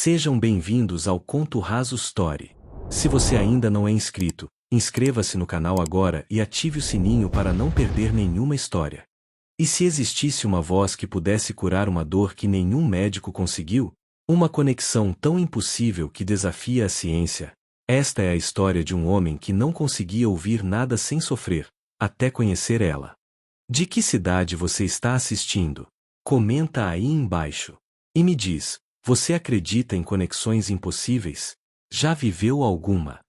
Sejam bem-vindos ao Conto Raso Story. Se você ainda não é inscrito, inscreva-se no canal agora e ative o sininho para não perder nenhuma história. E se existisse uma voz que pudesse curar uma dor que nenhum médico conseguiu, uma conexão tão impossível que desafia a ciência, esta é a história de um homem que não conseguia ouvir nada sem sofrer, até conhecer ela. De que cidade você está assistindo? Comenta aí embaixo. E me diz, você acredita em conexões impossíveis? Já viveu alguma?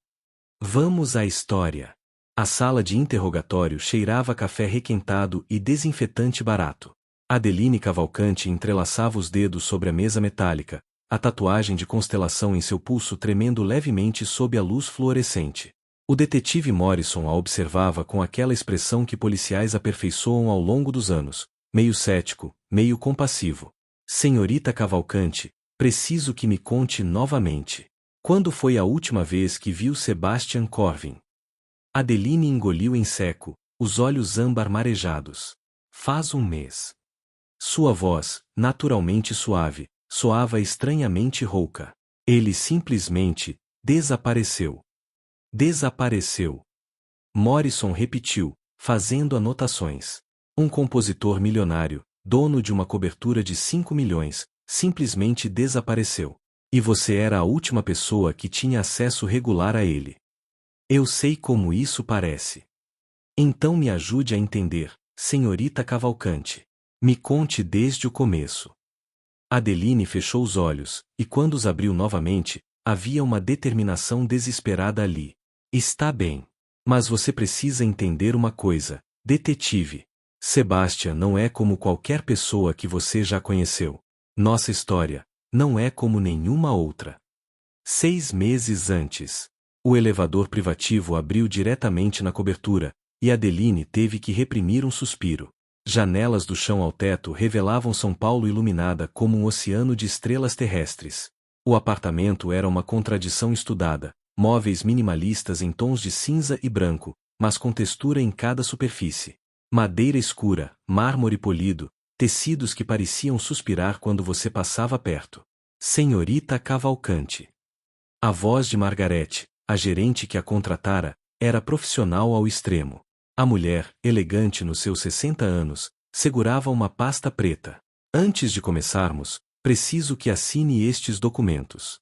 Vamos à história. A sala de interrogatório cheirava a café requentado e desinfetante barato. Adeline Cavalcante entrelaçava os dedos sobre a mesa metálica, a tatuagem de constelação em seu pulso tremendo levemente sob a luz fluorescente. O detetive Morrison a observava com aquela expressão que policiais aperfeiçoam ao longo dos anos, meio cético, meio compassivo. Senhorita Cavalcante, preciso que me conte novamente. Quando foi a última vez que viu Sebastian Corvin? Adeline engoliu em seco, os olhos âmbar marejados. Faz um mês. Sua voz, naturalmente suave, soava estranhamente rouca. Ele simplesmente desapareceu. Desapareceu. Morrison repetiu, fazendo anotações. Um compositor milionário, dono de uma cobertura de 5 milhões, simplesmente desapareceu. E você era a última pessoa que tinha acesso regular a ele. Eu sei como isso parece. Então me ajude a entender, senhorita Cavalcante. Me conte desde o começo. Adeline fechou os olhos, e quando os abriu novamente, havia uma determinação desesperada ali. Está bem. Mas você precisa entender uma coisa, detetive. Sebastian não é como qualquer pessoa que você já conheceu. Nossa história não é como nenhuma outra. 6 meses antes, o elevador privativo abriu diretamente na cobertura, e Adeline teve que reprimir um suspiro. Janelas do chão ao teto revelavam São Paulo iluminada como um oceano de estrelas terrestres. O apartamento era uma contradição estudada, móveis minimalistas em tons de cinza e branco, mas com textura em cada superfície. Madeira escura, mármore polido, tecidos que pareciam suspirar quando você passava perto. Senhorita Cavalcante. A voz de Margarete, a gerente que a contratara, era profissional ao extremo. A mulher, elegante nos seus 60 anos, segurava uma pasta preta. Antes de começarmos, preciso que assine estes documentos.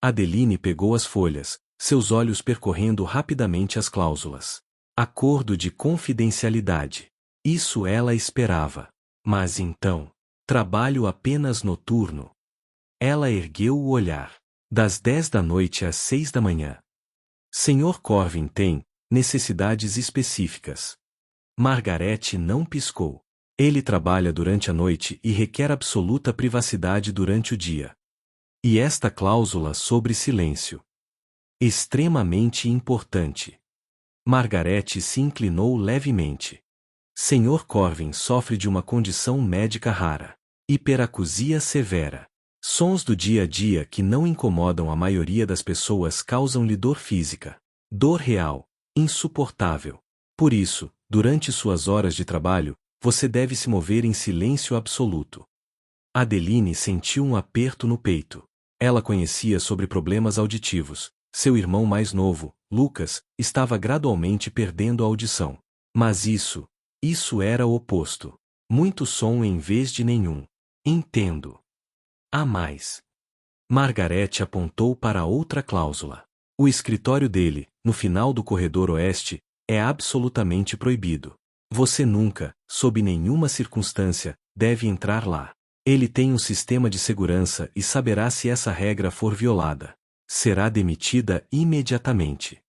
Adeline pegou as folhas, seus olhos percorrendo rapidamente as cláusulas. Acordo de confidencialidade. Isso ela esperava. Mas então, trabalho apenas noturno. Ela ergueu o olhar. Das 10 da noite às 6 da manhã. Sr. Corvin tem necessidades específicas. Margarete não piscou. Ele trabalha durante a noite e requer absoluta privacidade durante o dia. E esta cláusula sobre silêncio. Extremamente importante. Margarete se inclinou levemente. Sr. Corvin sofre de uma condição médica rara. Hiperacusia severa. Sons do dia a dia que não incomodam a maioria das pessoas causam-lhe dor física. Dor real, insuportável. Por isso, durante suas horas de trabalho, você deve se mover em silêncio absoluto. Adeline sentiu um aperto no peito. Ela conhecia sobre problemas auditivos. Seu irmão mais novo, Lucas, estava gradualmente perdendo a audição. Mas isso era o oposto. Muito som em vez de nenhum. Entendo. Há mais. Margarete apontou para outra cláusula. O escritório dele, no final do corredor oeste, é absolutamente proibido. Você nunca, sob nenhuma circunstância, deve entrar lá. Ele tem um sistema de segurança e saberá se essa regra for violada. Será demitida imediatamente.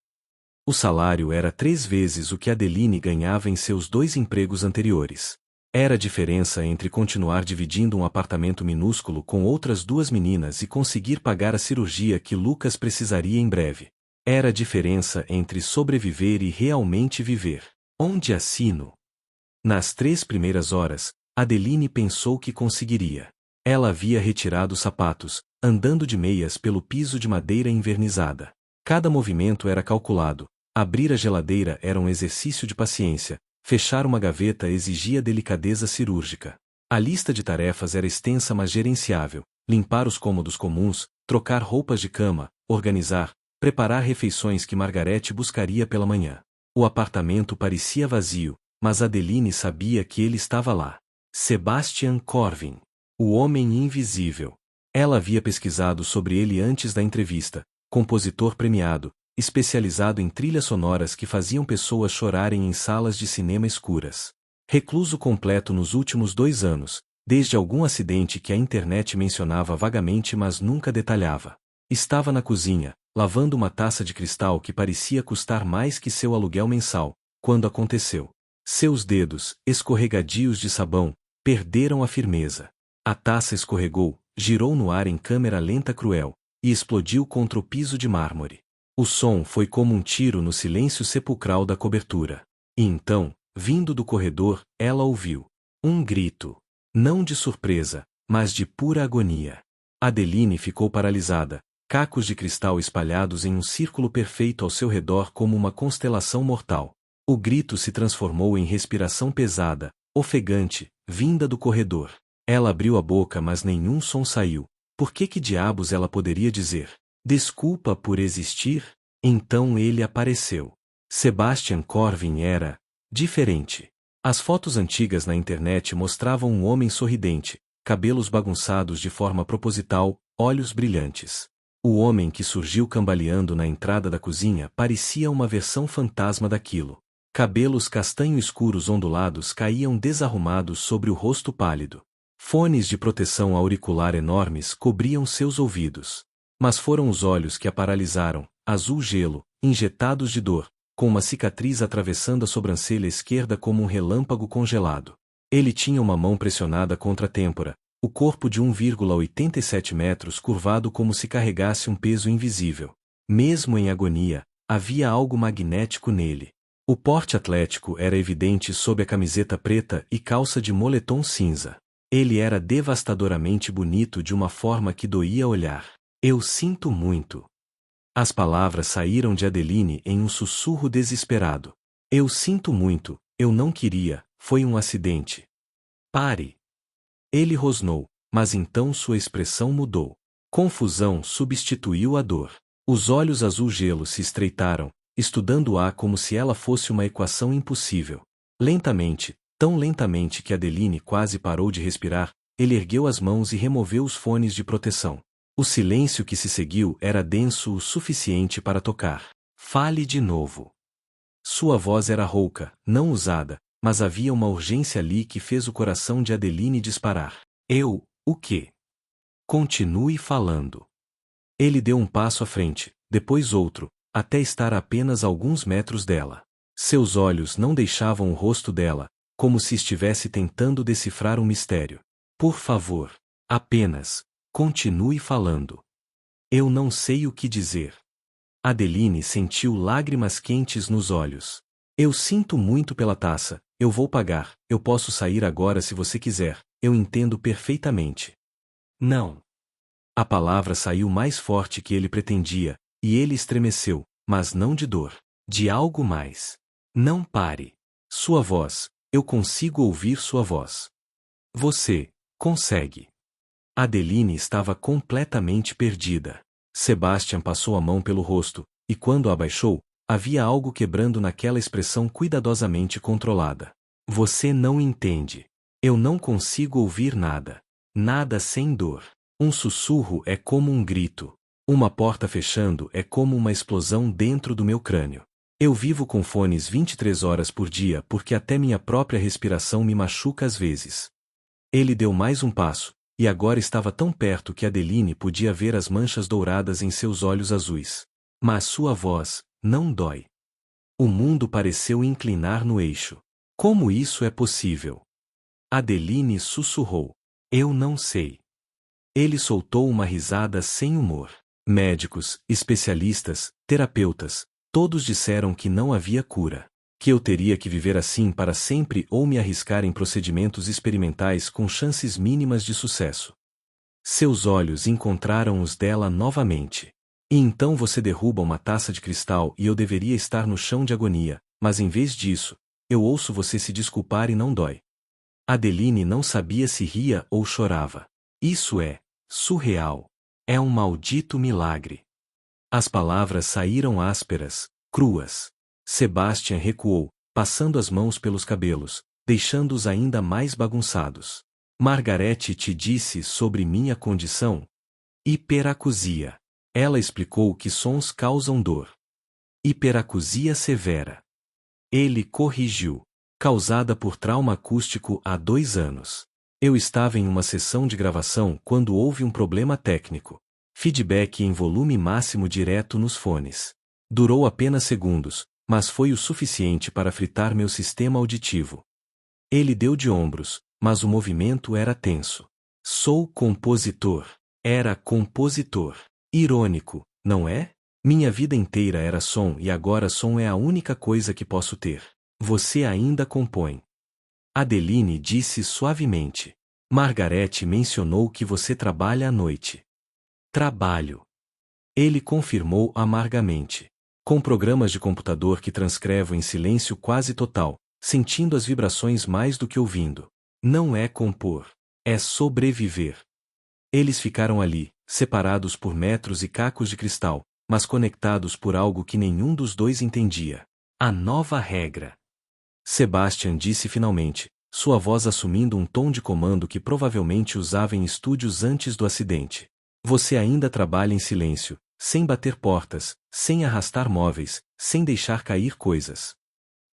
O salário era 3 vezes o que Adeline ganhava em seus 2 empregos anteriores. Era a diferença entre continuar dividindo um apartamento minúsculo com outras 2 meninas e conseguir pagar a cirurgia que Lucas precisaria em breve. Era a diferença entre sobreviver e realmente viver. Onde assino? Nas 3 primeiras horas, Adeline pensou que conseguiria. Ela havia retirado os sapatos, andando de meias pelo piso de madeira envernizada. Cada movimento era calculado. Abrir a geladeira era um exercício de paciência. Fechar uma gaveta exigia delicadeza cirúrgica. A lista de tarefas era extensa mas gerenciável. Limpar os cômodos comuns, trocar roupas de cama, organizar, preparar refeições que Margarete buscaria pela manhã. O apartamento parecia vazio, mas Adeline sabia que ele estava lá. Sebastian Corvin. O homem invisível. Ela havia pesquisado sobre ele antes da entrevista. Compositor premiado, especializado em trilhas sonoras que faziam pessoas chorarem em salas de cinema escuras. Recluso completo nos últimos 2 anos, desde algum acidente que a internet mencionava vagamente mas nunca detalhava. Estava na cozinha, lavando uma taça de cristal que parecia custar mais que seu aluguel mensal, quando aconteceu. Seus dedos, escorregadios de sabão, perderam a firmeza. A taça escorregou, girou no ar em câmera lenta cruel, e explodiu contra o piso de mármore. O som foi como um tiro no silêncio sepulcral da cobertura. E então, vindo do corredor, ela ouviu um grito. Não de surpresa, mas de pura agonia. Adeline ficou paralisada, cacos de cristal espalhados em um círculo perfeito ao seu redor como uma constelação mortal. O grito se transformou em respiração pesada, ofegante, vinda do corredor. Ela abriu a boca mas nenhum som saiu. Por que diabos ela poderia dizer? Desculpa por existir? Então ele apareceu. Sebastian Corvin era diferente. As fotos antigas na internet mostravam um homem sorridente, cabelos bagunçados de forma proposital, olhos brilhantes. O homem que surgiu cambaleando na entrada da cozinha parecia uma versão fantasma daquilo. Cabelos castanho escuros ondulados caíam desarrumados sobre o rosto pálido. Fones de proteção auricular enormes cobriam seus ouvidos. Mas foram os olhos que a paralisaram, azul gelo, injetados de dor, com uma cicatriz atravessando a sobrancelha esquerda como um relâmpago congelado. Ele tinha uma mão pressionada contra a têmpora, o corpo de 1,87 metros curvado como se carregasse um peso invisível. Mesmo em agonia, havia algo magnético nele. O porte atlético era evidente sob a camiseta preta e calça de moletom cinza. Ele era devastadoramente bonito de uma forma que doía olhar. Eu sinto muito. As palavras saíram de Adeline em um sussurro desesperado. Eu sinto muito, eu não queria, foi um acidente. Pare. Ele rosnou, mas então sua expressão mudou. Confusão substituiu a dor. Os olhos azul gelo se estreitaram, estudando-a como se ela fosse uma equação impossível. Lentamente, tão lentamente que Adeline quase parou de respirar, ele ergueu as mãos e removeu os fones de proteção. O silêncio que se seguiu era denso o suficiente para tocar. Fale de novo. Sua voz era rouca, não usada, mas havia uma urgência ali que fez o coração de Adeline disparar. O quê? Continue falando. Ele deu um passo à frente, depois outro, até estar a apenas alguns metros dela. Seus olhos não deixavam o rosto dela, como se estivesse tentando decifrar um mistério. Por favor, apenas, continue falando. Eu não sei o que dizer. Adeline sentiu lágrimas quentes nos olhos. Eu sinto muito pela taça, eu vou pagar, eu posso sair agora se você quiser, eu entendo perfeitamente. Não. A palavra saiu mais forte que ele pretendia, e ele estremeceu, mas não de dor, de algo mais. Não pare. Sua voz, eu consigo ouvir sua voz. Você consegue. Adeline estava completamente perdida. Sebastian passou a mão pelo rosto, e quando a abaixou, havia algo quebrando naquela expressão cuidadosamente controlada. Você não entende. Eu não consigo ouvir nada. Nada sem dor. Um sussurro é como um grito. Uma porta fechando é como uma explosão dentro do meu crânio. Eu vivo com fones 23 horas por dia porque até minha própria respiração me machuca às vezes. Ele deu mais um passo, e agora estava tão perto que Adeline podia ver as manchas douradas em seus olhos azuis. Mas sua voz não dói. O mundo pareceu inclinar no eixo. Como isso é possível? Adeline sussurrou. Eu não sei. Ele soltou uma risada sem humor. Médicos, especialistas, terapeutas, todos disseram que não havia cura. Que eu teria que viver assim para sempre ou me arriscar em procedimentos experimentais com chances mínimas de sucesso. Seus olhos encontraram os dela novamente. E então você derruba uma taça de cristal e eu deveria estar no chão de agonia, mas em vez disso, eu ouço você se desculpar e não dói. Adeline não sabia se ria ou chorava. Isso é surreal. É um maldito milagre. As palavras saíram ásperas, cruas. Sebastian recuou, passando as mãos pelos cabelos, deixando-os ainda mais bagunçados. Margarete te disse sobre minha condição? Hiperacusia. Ela explicou que sons causam dor. Hiperacusia severa. Ele corrigiu. Causada por trauma acústico há 2 anos. Eu estava em uma sessão de gravação quando houve um problema técnico. Feedback em volume máximo direto nos fones. Durou apenas segundos, mas foi o suficiente para fritar meu sistema auditivo. Ele deu de ombros, mas o movimento era tenso. Sou compositor. Era compositor. Irônico, não é? Minha vida inteira era som e agora som é a única coisa que posso ter. Você ainda compõe. Adeline disse suavemente. Margarete mencionou que você trabalha à noite. Trabalho. Ele confirmou amargamente. Com programas de computador que transcrevo em silêncio quase total, sentindo as vibrações mais do que ouvindo. Não é compor. É sobreviver. Eles ficaram ali, separados por metros e cacos de cristal, mas conectados por algo que nenhum dos dois entendia. A nova regra. Sebastian disse finalmente, sua voz assumindo um tom de comando que provavelmente usava em estúdios antes do acidente. Você ainda trabalha em silêncio, sem bater portas, sem arrastar móveis, sem deixar cair coisas.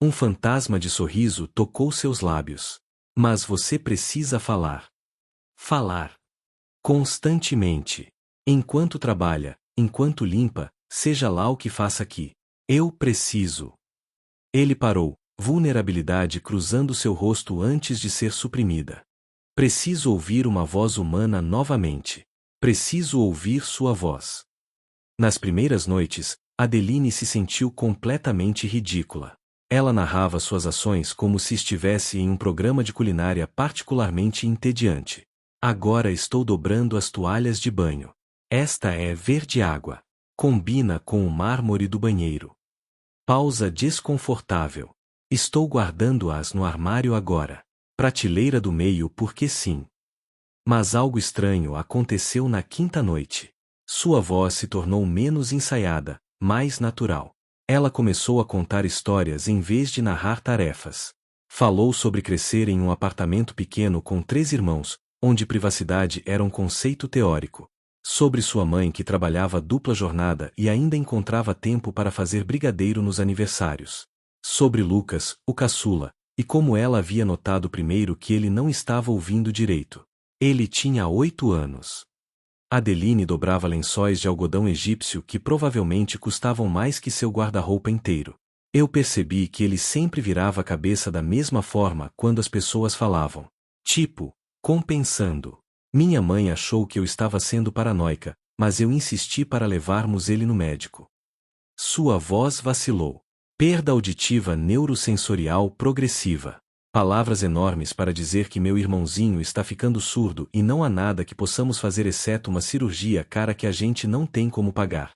Um fantasma de sorriso tocou seus lábios. Mas você precisa falar. Falar. Constantemente. Enquanto trabalha, enquanto limpa, seja lá o que faça aqui. Eu preciso. Ele parou, vulnerabilidade cruzando seu rosto antes de ser suprimida. Preciso ouvir uma voz humana novamente. Preciso ouvir sua voz. Nas primeiras noites, Adeline se sentiu completamente ridícula. Ela narrava suas ações como se estivesse em um programa de culinária particularmente entediante. Agora estou dobrando as toalhas de banho. Esta é verde água. Combina com o mármore do banheiro. Pausa desconfortável. Estou guardando-as no armário agora. Prateleira do meio porque sim. Mas algo estranho aconteceu na quinta noite. Sua voz se tornou menos ensaiada, mais natural. Ela começou a contar histórias em vez de narrar tarefas. Falou sobre crescer em um apartamento pequeno com 3 irmãos, onde privacidade era um conceito teórico. Sobre sua mãe que trabalhava dupla jornada e ainda encontrava tempo para fazer brigadeiro nos aniversários. Sobre Lucas, o caçula, e como ela havia notado primeiro que ele não estava ouvindo direito. Ele tinha 8 anos. Adeline dobrava lençóis de algodão egípcio que provavelmente custavam mais que seu guarda-roupa inteiro. Eu percebi que ele sempre virava a cabeça da mesma forma quando as pessoas falavam. Tipo, compensando. Minha mãe achou que eu estava sendo paranoica, mas eu insisti para levarmos ele no médico. Sua voz vacilou. Perda auditiva neurosensorial progressiva. Palavras enormes para dizer que meu irmãozinho está ficando surdo e não há nada que possamos fazer exceto uma cirurgia cara que a gente não tem como pagar.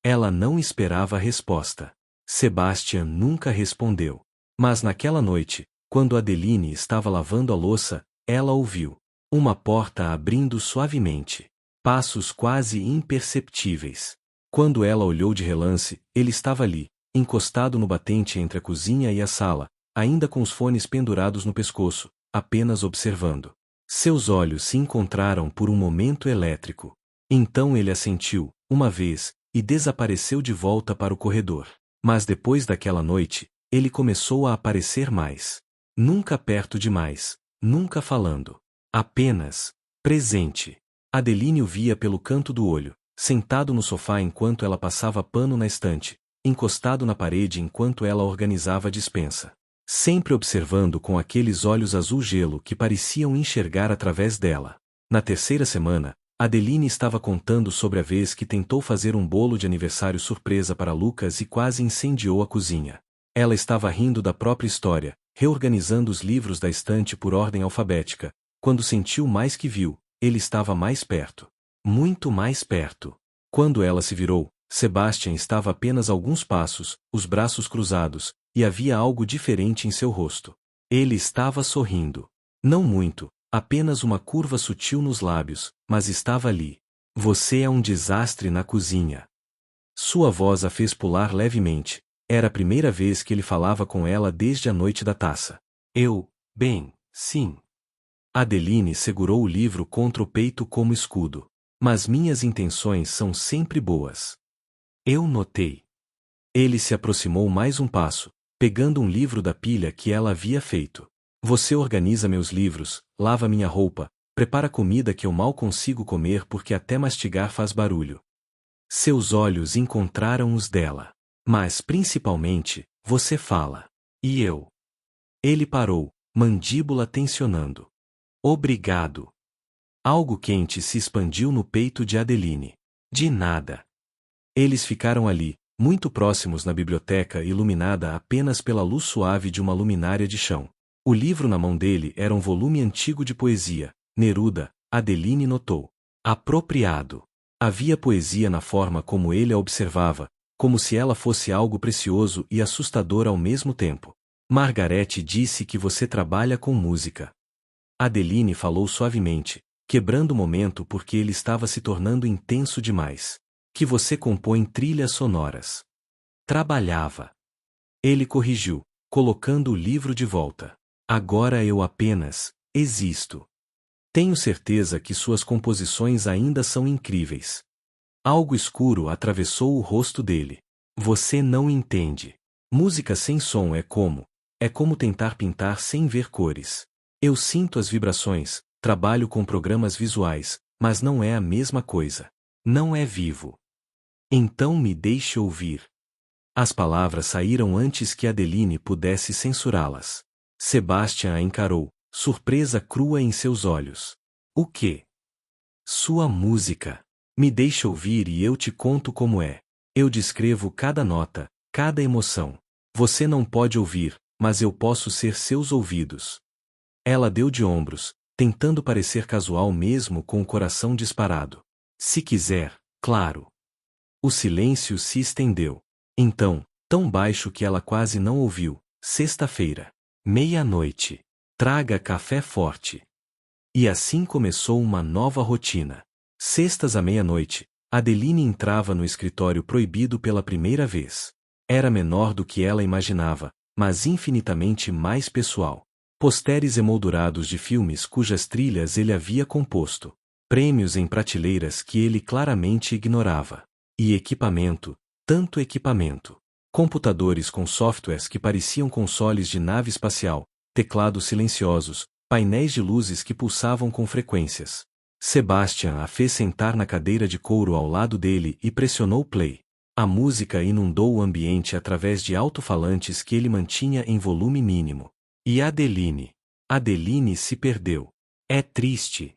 Ela não esperava a resposta. Sebastian nunca respondeu. Mas naquela noite, quando Adeline estava lavando a louça, ela ouviu uma porta abrindo suavemente. Passos quase imperceptíveis. Quando ela olhou de relance, ele estava ali, encostado no batente entre a cozinha e a sala, ainda com os fones pendurados no pescoço, apenas observando. Seus olhos se encontraram por um momento elétrico. Então ele assentiu, uma vez, e desapareceu de volta para o corredor. Mas depois daquela noite, ele começou a aparecer mais. Nunca perto demais, nunca falando. Apenas, presente. Adeline o via pelo canto do olho, sentado no sofá enquanto ela passava pano na estante, encostado na parede enquanto ela organizava a despensa. Sempre observando com aqueles olhos azul gelo que pareciam enxergar através dela. Na terceira semana, Adeline estava contando sobre a vez que tentou fazer um bolo de aniversário surpresa para Lucas e quase incendiou a cozinha. Ela estava rindo da própria história, reorganizando os livros da estante por ordem alfabética, quando sentiu mais que viu, ele estava mais perto. Muito mais perto. Quando ela se virou, Sebastian estava apenas a alguns passos, os braços cruzados, e havia algo diferente em seu rosto. Ele estava sorrindo. Não muito, apenas uma curva sutil nos lábios, mas estava ali. Você é um desastre na cozinha. Sua voz a fez pular levemente. Era a primeira vez que ele falava com ela desde a noite da taça. Bem, sim. Adeline segurou o livro contra o peito como escudo. Mas minhas intenções são sempre boas. Eu notei. Ele se aproximou mais um passo, pegando um livro da pilha que ela havia feito. Você organiza meus livros, lava minha roupa, prepara comida que eu mal consigo comer porque até mastigar faz barulho. Seus olhos encontraram os dela. Mas principalmente, você fala. E eu? Ele parou, mandíbula tensionando. Obrigado. Algo quente se expandiu no peito de Adeline. De nada. Eles ficaram ali, muito próximos na biblioteca iluminada apenas pela luz suave de uma luminária de chão. O livro na mão dele era um volume antigo de poesia. Neruda, Adeline notou. Apropriado. Havia poesia na forma como ele a observava, como se ela fosse algo precioso e assustador ao mesmo tempo. Margarete disse que você trabalha com música. Adeline falou suavemente, quebrando o momento porque ele estava se tornando intenso demais. Que você compõe trilhas sonoras. Trabalhava. Ele corrigiu, colocando o livro de volta. Agora eu apenas existo. Tenho certeza que suas composições ainda são incríveis. Algo escuro atravessou o rosto dele. Você não entende. Música sem som é como tentar pintar sem ver cores. Eu sinto as vibrações, trabalho com programas visuais, mas não é a mesma coisa. Não é vivo. Então me deixe ouvir. As palavras saíram antes que Adeline pudesse censurá-las. Sebastian a encarou, surpresa crua em seus olhos. O quê? Sua música. Me deixe ouvir e eu te conto como é. Eu descrevo cada nota, cada emoção. Você não pode ouvir, mas eu posso ser seus ouvidos. Ela deu de ombros, tentando parecer casual mesmo com o coração disparado. Se quiser, claro. O silêncio se estendeu. Então, tão baixo que ela quase não ouviu. Sexta-feira. 00:30. Traga café forte. E assim começou uma nova rotina. Sextas à 00:30, Adeline entrava no escritório proibido pela primeira vez. Era menor do que ela imaginava, mas infinitamente mais pessoal. Posteres emoldurados de filmes cujas trilhas ele havia composto. Prêmios em prateleiras que ele claramente ignorava. E equipamento, tanto equipamento. Computadores com softwares que pareciam consoles de nave espacial, teclados silenciosos, painéis de luzes que pulsavam com frequências. Sebastian a fez sentar na cadeira de couro ao lado dele e pressionou play. A música inundou o ambiente através de alto-falantes que ele mantinha em volume mínimo. E Adeline se perdeu. É triste.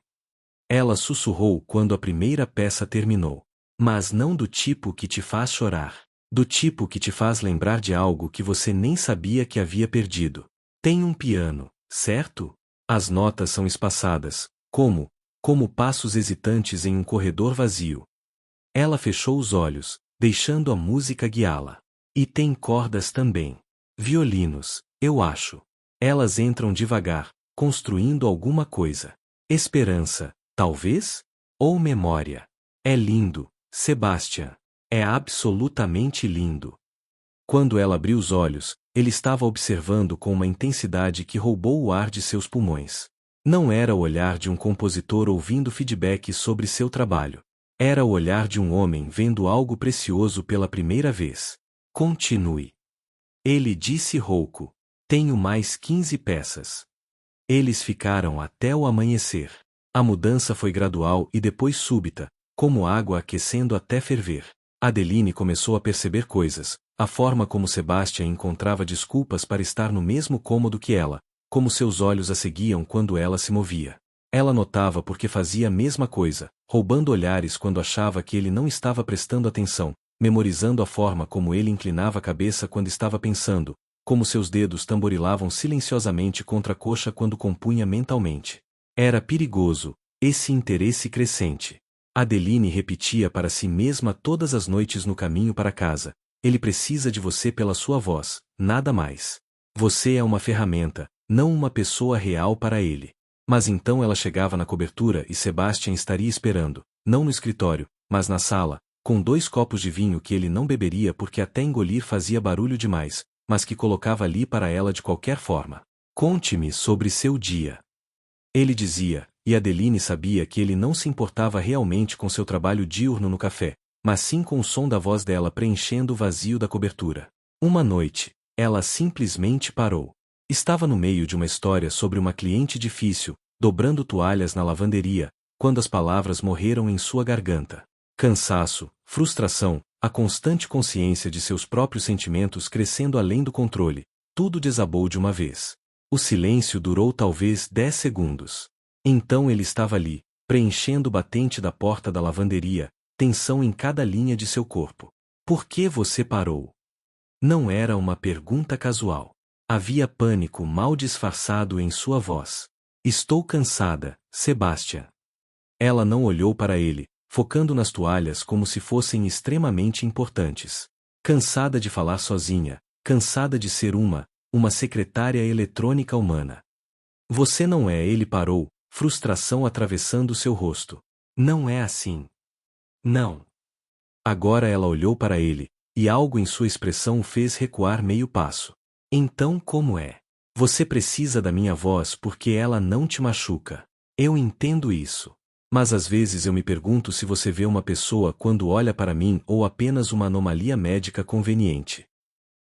Ela sussurrou quando a primeira peça terminou. Mas não do tipo que te faz chorar. Do tipo que te faz lembrar de algo que você nem sabia que havia perdido. Tem um piano, certo? As notas são espaçadas, como passos hesitantes em um corredor vazio. Ela fechou os olhos, deixando a música guiá-la. E tem cordas também. Violinos, eu acho. Elas entram devagar, construindo alguma coisa. Esperança, talvez? Ou memória. É lindo, Sebastian. É absolutamente lindo. Quando ela abriu os olhos, ele estava observando com uma intensidade que roubou o ar de seus pulmões. Não era o olhar de um compositor ouvindo feedback sobre seu trabalho. Era o olhar de um homem vendo algo precioso pela primeira vez. Continue. Ele disse rouco. Tenho mais 15 peças. Eles ficaram até o amanhecer. A mudança foi gradual e depois súbita, como água aquecendo até ferver. Adeline começou a perceber coisas, a forma como Sebastian encontrava desculpas para estar no mesmo cômodo que ela, como seus olhos a seguiam quando ela se movia. Ela notava porque fazia a mesma coisa, roubando olhares quando achava que ele não estava prestando atenção, memorizando a forma como ele inclinava a cabeça quando estava pensando, como seus dedos tamborilavam silenciosamente contra a coxa quando compunha mentalmente. Era perigoso, esse interesse crescente. Adeline repetia para si mesma todas as noites no caminho para casa: ele precisa de você pela sua voz, nada mais. Você é uma ferramenta, não uma pessoa real para ele. Mas então ela chegava na cobertura e Sebastian estaria esperando, não no escritório, mas na sala, com 2 copos de vinho que ele não beberia porque até engolir fazia barulho demais, mas que colocava ali para ela de qualquer forma. Conte-me sobre seu dia. Ele dizia, e Adeline sabia que ele não se importava realmente com seu trabalho diurno no café, mas sim com o som da voz dela preenchendo o vazio da cobertura. Uma noite, ela simplesmente parou. Estava no meio de uma história sobre uma cliente difícil, dobrando toalhas na lavanderia, quando as palavras morreram em sua garganta. Cansaço, frustração, a constante consciência de seus próprios sentimentos crescendo além do controle, tudo desabou de uma vez. O silêncio durou talvez 10 segundos. Então ele estava ali, preenchendo o batente da porta da lavanderia, tensão em cada linha de seu corpo. Por que você parou? Não era uma pergunta casual. Havia pânico mal disfarçado em sua voz. Estou cansada, Sebastian. Ela não olhou para ele, focando nas toalhas como se fossem extremamente importantes. Cansada de falar sozinha, cansada de ser uma secretária eletrônica humana. Você não é, ele parou, frustração atravessando seu rosto. Não é assim. Não. Agora ela olhou para ele, e algo em sua expressão o fez recuar meio passo. Então como é? Você precisa da minha voz porque ela não te machuca. Eu entendo isso. Mas às vezes eu me pergunto se você vê uma pessoa quando olha para mim ou apenas uma anomalia médica conveniente.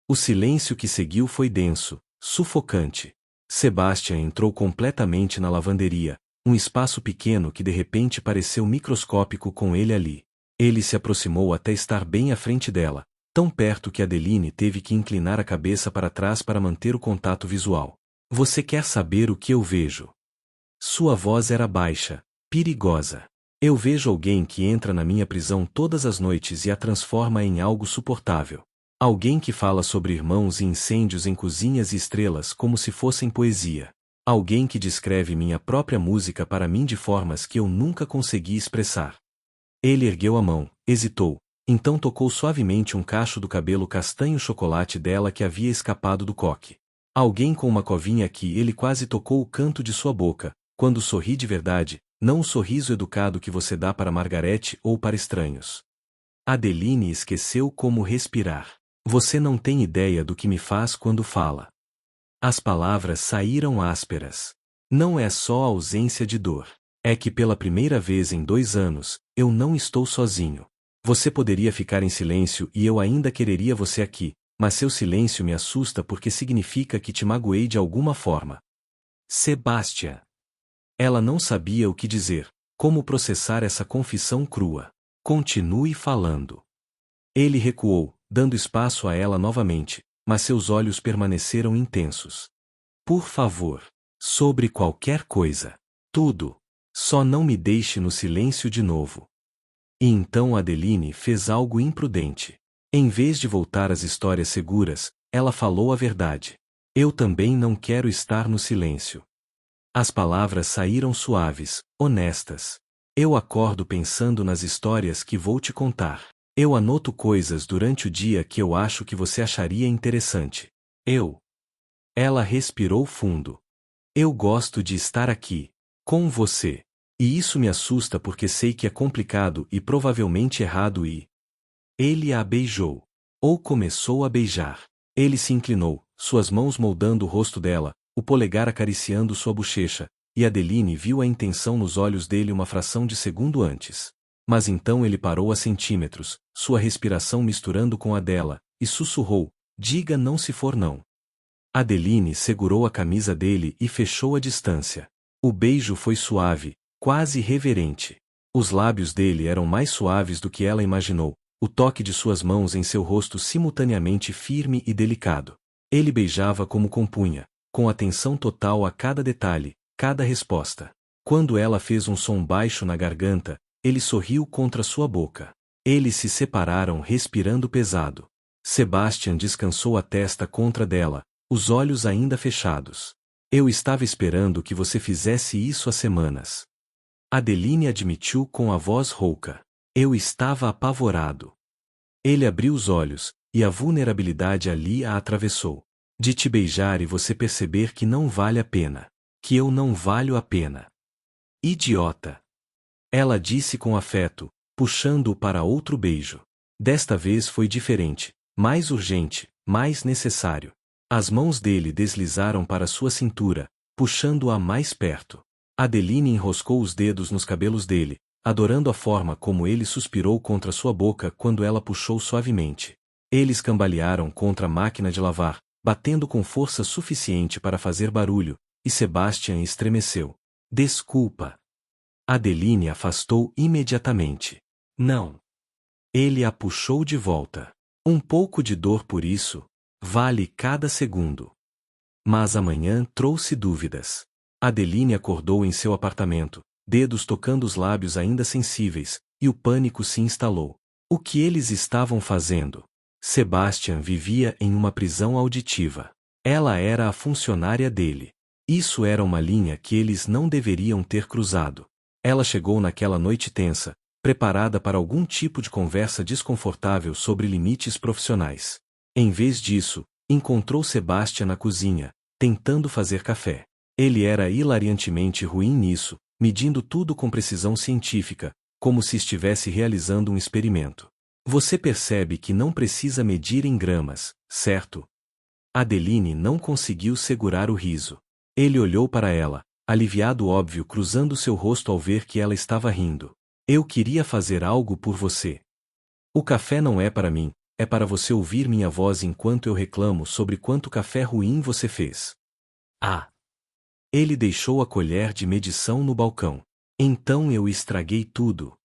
O silêncio que seguiu foi denso, sufocante. Sebastian entrou completamente na lavanderia, um espaço pequeno que de repente pareceu microscópico com ele ali. Ele se aproximou até estar bem à frente dela, tão perto que Adeline teve que inclinar a cabeça para trás para manter o contato visual. Você quer saber o que eu vejo? Sua voz era baixa, perigosa. Eu vejo alguém que entra na minha prisão todas as noites e a transforma em algo suportável. Alguém que fala sobre irmãos e incêndios em cozinhas e estrelas como se fossem poesia. Alguém que descreve minha própria música para mim de formas que eu nunca consegui expressar. Ele ergueu a mão, hesitou, então tocou suavemente um cacho do cabelo castanho-chocolate dela que havia escapado do coque. Alguém com uma covinha aqui, ele quase tocou o canto de sua boca, quando sorri de verdade, não o sorriso educado que você dá para Margarete ou para estranhos. Adeline esqueceu como respirar. Você não tem ideia do que me faz quando fala. As palavras saíram ásperas. Não é só a ausência de dor. É que pela primeira vez em 2 anos, eu não estou sozinho. Você poderia ficar em silêncio e eu ainda quereria você aqui, mas seu silêncio me assusta porque significa que te magoei de alguma forma. Sebastian. Ela não sabia o que dizer, como processar essa confissão crua. Continue falando. Ele recuou, dando espaço a ela novamente, mas seus olhos permaneceram intensos. Por favor. Sobre qualquer coisa. Tudo. Só não me deixe no silêncio de novo. E então Adeline fez algo imprudente. Em vez de voltar às histórias seguras, ela falou a verdade. Eu também não quero estar no silêncio. As palavras saíram suaves, honestas. Eu acordo pensando nas histórias que vou te contar. Eu anoto coisas durante o dia que eu acho que você acharia interessante. Ela respirou fundo. Eu gosto de estar aqui, com você. E isso me assusta porque sei que é complicado e provavelmente errado e... Ele a beijou. Ou começou a beijar. Ele se inclinou, suas mãos moldando o rosto dela, o polegar acariciando sua bochecha, e Adeline viu a intenção nos olhos dele uma fração de segundo antes. Mas então ele parou a centímetros, sua respiração misturando com a dela, e sussurrou, diga não se for não. Adeline segurou a camisa dele e fechou a distância. O beijo foi suave, quase reverente. Os lábios dele eram mais suaves do que ela imaginou, o toque de suas mãos em seu rosto simultaneamente firme e delicado. Ele beijava como compunha, com atenção total a cada detalhe, cada resposta. Quando ela fez um som baixo na garganta, ele sorriu contra sua boca. Eles se separaram respirando pesado. Sebastian descansou a testa contra dela, os olhos ainda fechados. Eu estava esperando que você fizesse isso há semanas. Adeline admitiu com a voz rouca. Eu estava apavorado. Ele abriu os olhos, e a vulnerabilidade ali a atravessou. De te beijar e você perceber que não vale a pena. Que eu não valho a pena. Idiota. Ela disse com afeto, puxando-o para outro beijo. Desta vez foi diferente, mais urgente, mais necessário. As mãos dele deslizaram para sua cintura, puxando-a mais perto. Adeline enroscou os dedos nos cabelos dele, adorando a forma como ele suspirou contra sua boca quando ela puxou suavemente. Eles cambalearam contra a máquina de lavar, batendo com força suficiente para fazer barulho, e Sebastian estremeceu. Desculpa. Adeline afastou imediatamente. Não. Ele a puxou de volta. Um pouco de dor por isso, vale cada segundo. Mas amanhã trouxe dúvidas. Adeline acordou em seu apartamento, dedos tocando os lábios ainda sensíveis, e o pânico se instalou. O que eles estavam fazendo? Sebastian vivia em uma prisão auditiva. Ela era a funcionária dele. Isso era uma linha que eles não deveriam ter cruzado. Ela chegou naquela noite tensa, preparada para algum tipo de conversa desconfortável sobre limites profissionais. Em vez disso, encontrou Sebastian na cozinha, tentando fazer café. Ele era hilariantemente ruim nisso, medindo tudo com precisão científica, como se estivesse realizando um experimento. Você percebe que não precisa medir em gramas, certo? Adeline não conseguiu segurar o riso. Ele olhou para ela, aliviado óbvio cruzando seu rosto ao ver que ela estava rindo. Eu queria fazer algo por você. O café não é para mim, é para você ouvir minha voz enquanto eu reclamo sobre quanto café ruim você fez. Ah! Ele deixou a colher de medição no balcão. Então eu estraguei tudo.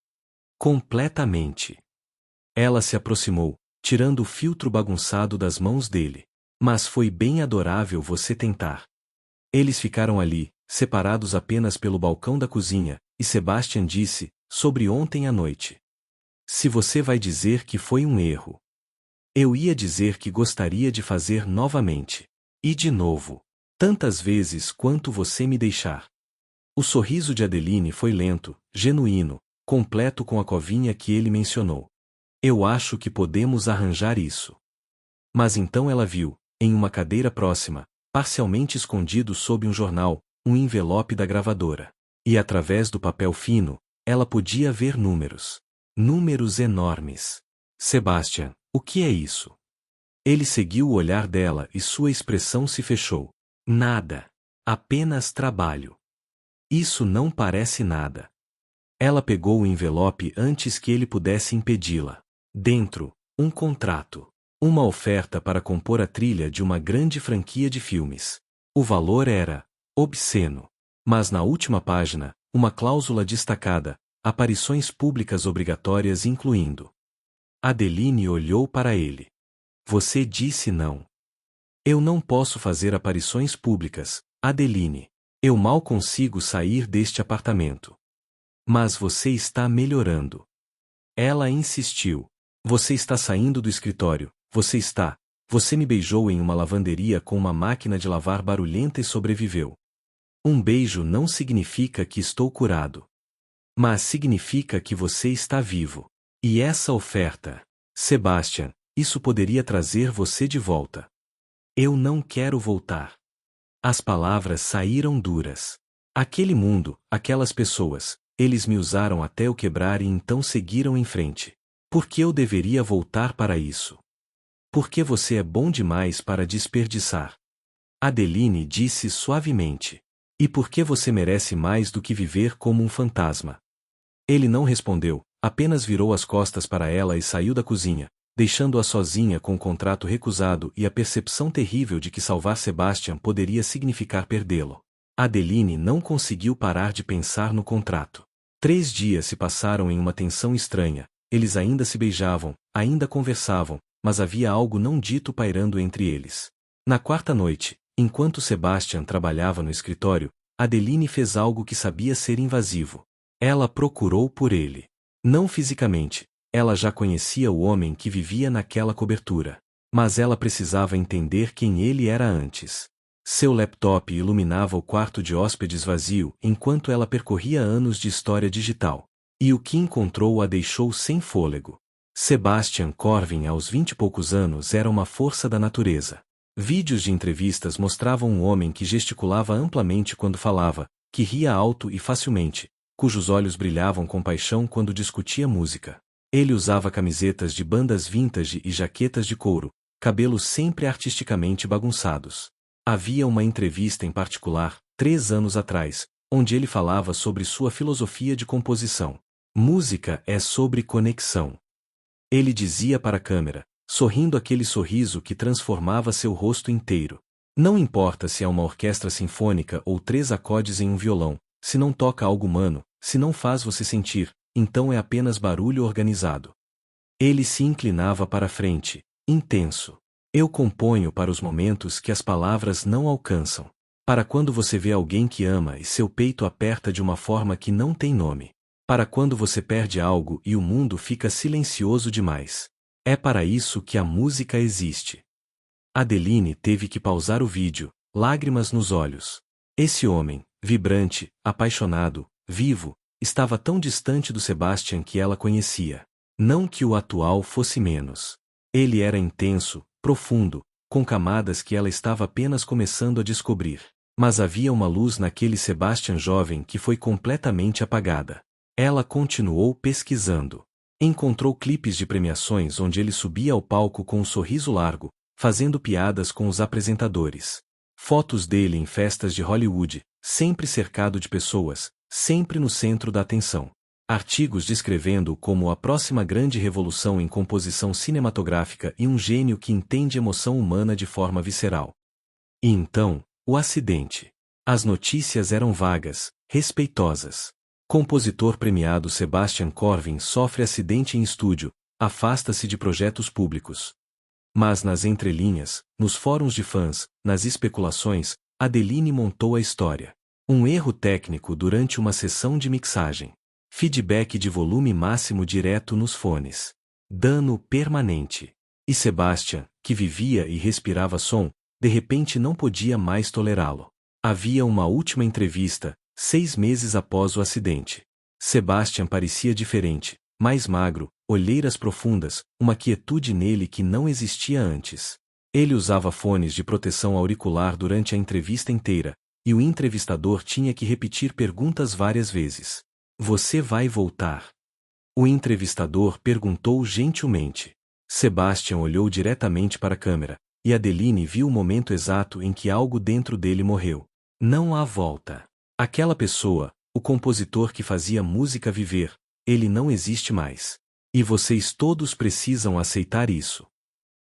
Completamente. Ela se aproximou, tirando o filtro bagunçado das mãos dele. Mas foi bem adorável você tentar. Eles ficaram ali, separados apenas pelo balcão da cozinha, e Sebastian disse, sobre ontem à noite. Se você vai dizer que foi um erro. Eu ia dizer que gostaria de fazer novamente. E de novo. Tantas vezes quanto você me deixar. O sorriso de Adeline foi lento, genuíno, completo com a covinha que ele mencionou. Eu acho que podemos arranjar isso. Mas então ela viu, em uma cadeira próxima, parcialmente escondido sob um jornal, um envelope da gravadora. E através do papel fino, ela podia ver números. Números enormes. Sebastian, o que é isso? Ele seguiu o olhar dela e sua expressão se fechou. Nada. Apenas trabalho. Isso não parece nada. Ela pegou o envelope antes que ele pudesse impedi-la. Dentro, um contrato. Uma oferta para compor a trilha de uma grande franquia de filmes. O valor era obsceno. Mas na última página, uma cláusula destacada, aparições públicas obrigatórias incluindo. Adeline olhou para ele. Você disse não. Eu não posso fazer aparições públicas, Adeline. Eu mal consigo sair deste apartamento. Mas você está melhorando. Ela insistiu. Você está saindo do escritório, você está. Você me beijou em uma lavanderia com uma máquina de lavar barulhenta e sobreviveu. Um beijo não significa que estou curado. Mas significa que você está vivo. E essa oferta, Sebastian, isso poderia trazer você de volta. Eu não quero voltar. As palavras saíram duras. Aquele mundo, aquelas pessoas, eles me usaram até eu quebrar e então seguiram em frente. Por que eu deveria voltar para isso? Porque você é bom demais para desperdiçar. Adeline disse suavemente. E porque você merece mais do que viver como um fantasma. Ele não respondeu, apenas virou as costas para ela e saiu da cozinha, deixando-a sozinha com o contrato recusado e a percepção terrível de que salvar Sebastian poderia significar perdê-lo. Adeline não conseguiu parar de pensar no contrato. 3 dias se passaram em uma tensão estranha, eles ainda se beijavam, ainda conversavam, mas havia algo não dito pairando entre eles. Na 4ª noite, enquanto Sebastian trabalhava no escritório, Adeline fez algo que sabia ser invasivo. Ela procurou por ele. Não fisicamente. Ela já conhecia o homem que vivia naquela cobertura. Mas ela precisava entender quem ele era antes. Seu laptop iluminava o quarto de hóspedes vazio enquanto ela percorria anos de história digital. E o que encontrou a deixou sem fôlego. Sebastian Corvin aos 20 e poucos anos era uma força da natureza. Vídeos de entrevistas mostravam um homem que gesticulava amplamente quando falava, que ria alto e facilmente, cujos olhos brilhavam com paixão quando discutia música. Ele usava camisetas de bandas vintage e jaquetas de couro, cabelos sempre artisticamente bagunçados. Havia uma entrevista em particular, 3 anos atrás, onde ele falava sobre sua filosofia de composição. Música é sobre conexão. Ele dizia para a câmera, sorrindo aquele sorriso que transformava seu rosto inteiro. Não importa se é uma orquestra sinfônica ou 3 acordes em um violão, se não toca algo humano, se não faz você sentir, então é apenas barulho organizado. Ele se inclinava para a frente, intenso. Eu componho para os momentos que as palavras não alcançam. Para quando você vê alguém que ama e seu peito aperta de uma forma que não tem nome. Para quando você perde algo e o mundo fica silencioso demais. É para isso que a música existe. Adeline teve que pausar o vídeo, lágrimas nos olhos. Esse homem, vibrante, apaixonado, vivo, estava tão distante do Sebastian que ela conhecia. Não que o atual fosse menos. Ele era intenso, profundo, com camadas que ela estava apenas começando a descobrir. Mas havia uma luz naquele Sebastian jovem que foi completamente apagada. Ela continuou pesquisando. Encontrou clipes de premiações onde ele subia ao palco com um sorriso largo, fazendo piadas com os apresentadores. Fotos dele em festas de Hollywood, sempre cercado de pessoas, sempre no centro da atenção. Artigos descrevendo-o como a próxima grande revolução em composição cinematográfica e um gênio que entende emoção humana de forma visceral. E então, o acidente. As notícias eram vagas, respeitosas. Compositor premiado Sebastian Corvin sofre acidente em estúdio, afasta-se de projetos públicos. Mas nas entrelinhas, nos fóruns de fãs, nas especulações, Adeline montou a história. Um erro técnico durante uma sessão de mixagem. Feedback de volume máximo direto nos fones. Dano permanente. E Sebastian, que vivia e respirava som, de repente não podia mais tolerá-lo. Havia uma última entrevista, 6 meses após o acidente. Sebastian parecia diferente, mais magro, olheiras profundas, uma quietude nele que não existia antes. Ele usava fones de proteção auricular durante a entrevista inteira, e o entrevistador tinha que repetir perguntas várias vezes. Você vai voltar? O entrevistador perguntou gentilmente. Sebastian olhou diretamente para a câmera, e Adeline viu o momento exato em que algo dentro dele morreu. Não há volta. Aquela pessoa, o compositor que fazia música viver, ele não existe mais. E vocês todos precisam aceitar isso.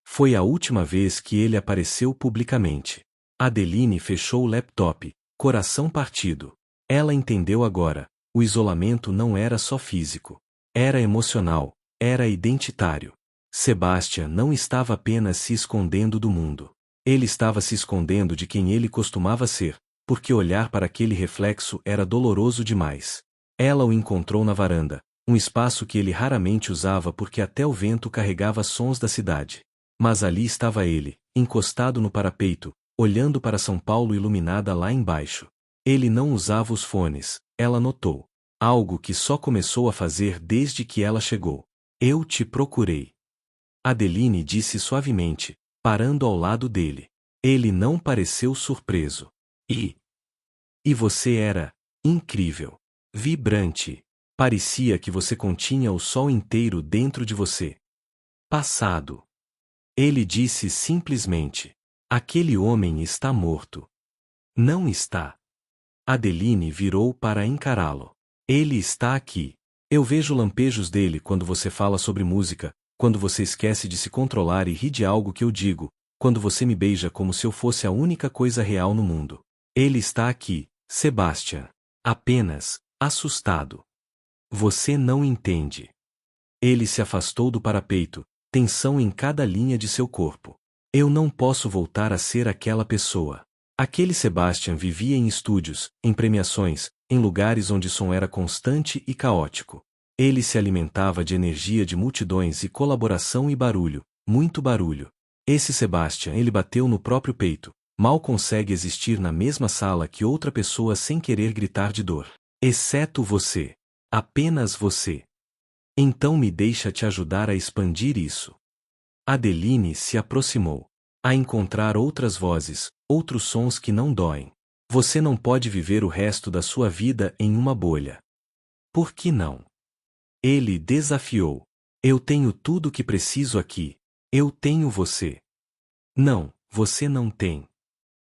Foi a última vez que ele apareceu publicamente. Adeline fechou o laptop, coração partido. Ela entendeu agora. O isolamento não era só físico. Era emocional, era identitário. Sebastian não estava apenas se escondendo do mundo. Ele estava se escondendo de quem ele costumava ser, porque olhar para aquele reflexo era doloroso demais. Ela o encontrou na varanda, um espaço que ele raramente usava porque até o vento carregava sons da cidade. Mas ali estava ele, encostado no parapeito, olhando para São Paulo iluminada lá embaixo. Ele não usava os fones, ela notou. Algo que só começou a fazer desde que ela chegou. Eu te procurei. Adeline disse suavemente, parando ao lado dele. Ele não pareceu surpreso. E você era incrível. Vibrante. Parecia que você continha o sol inteiro dentro de você. Passado. Ele disse simplesmente. Aquele homem está morto. Não está. Adeline virou para encará-lo. Ele está aqui. Eu vejo lampejos dele quando você fala sobre música, quando você esquece de se controlar e ri de algo que eu digo, quando você me beija como se eu fosse a única coisa real no mundo. Ele está aqui, Sebastian. Apenas, assustado. Você não entende. Ele se afastou do parapeito, tensão em cada linha de seu corpo. Eu não posso voltar a ser aquela pessoa. Aquele Sebastian vivia em estúdios, em premiações, em lugares onde som era constante e caótico. Ele se alimentava de energia de multidões e colaboração e barulho, muito barulho. Esse Sebastian ele bateu no próprio peito, mal consegue existir na mesma sala que outra pessoa sem querer gritar de dor. Exceto você. Apenas você. Então me deixa te ajudar a expandir isso. Adeline se aproximou. A encontrar outras vozes, outros sons que não doem. Você não pode viver o resto da sua vida em uma bolha. Por que não? Ele desafiou. Eu tenho tudo o que preciso aqui. Eu tenho você. Não, você não tem.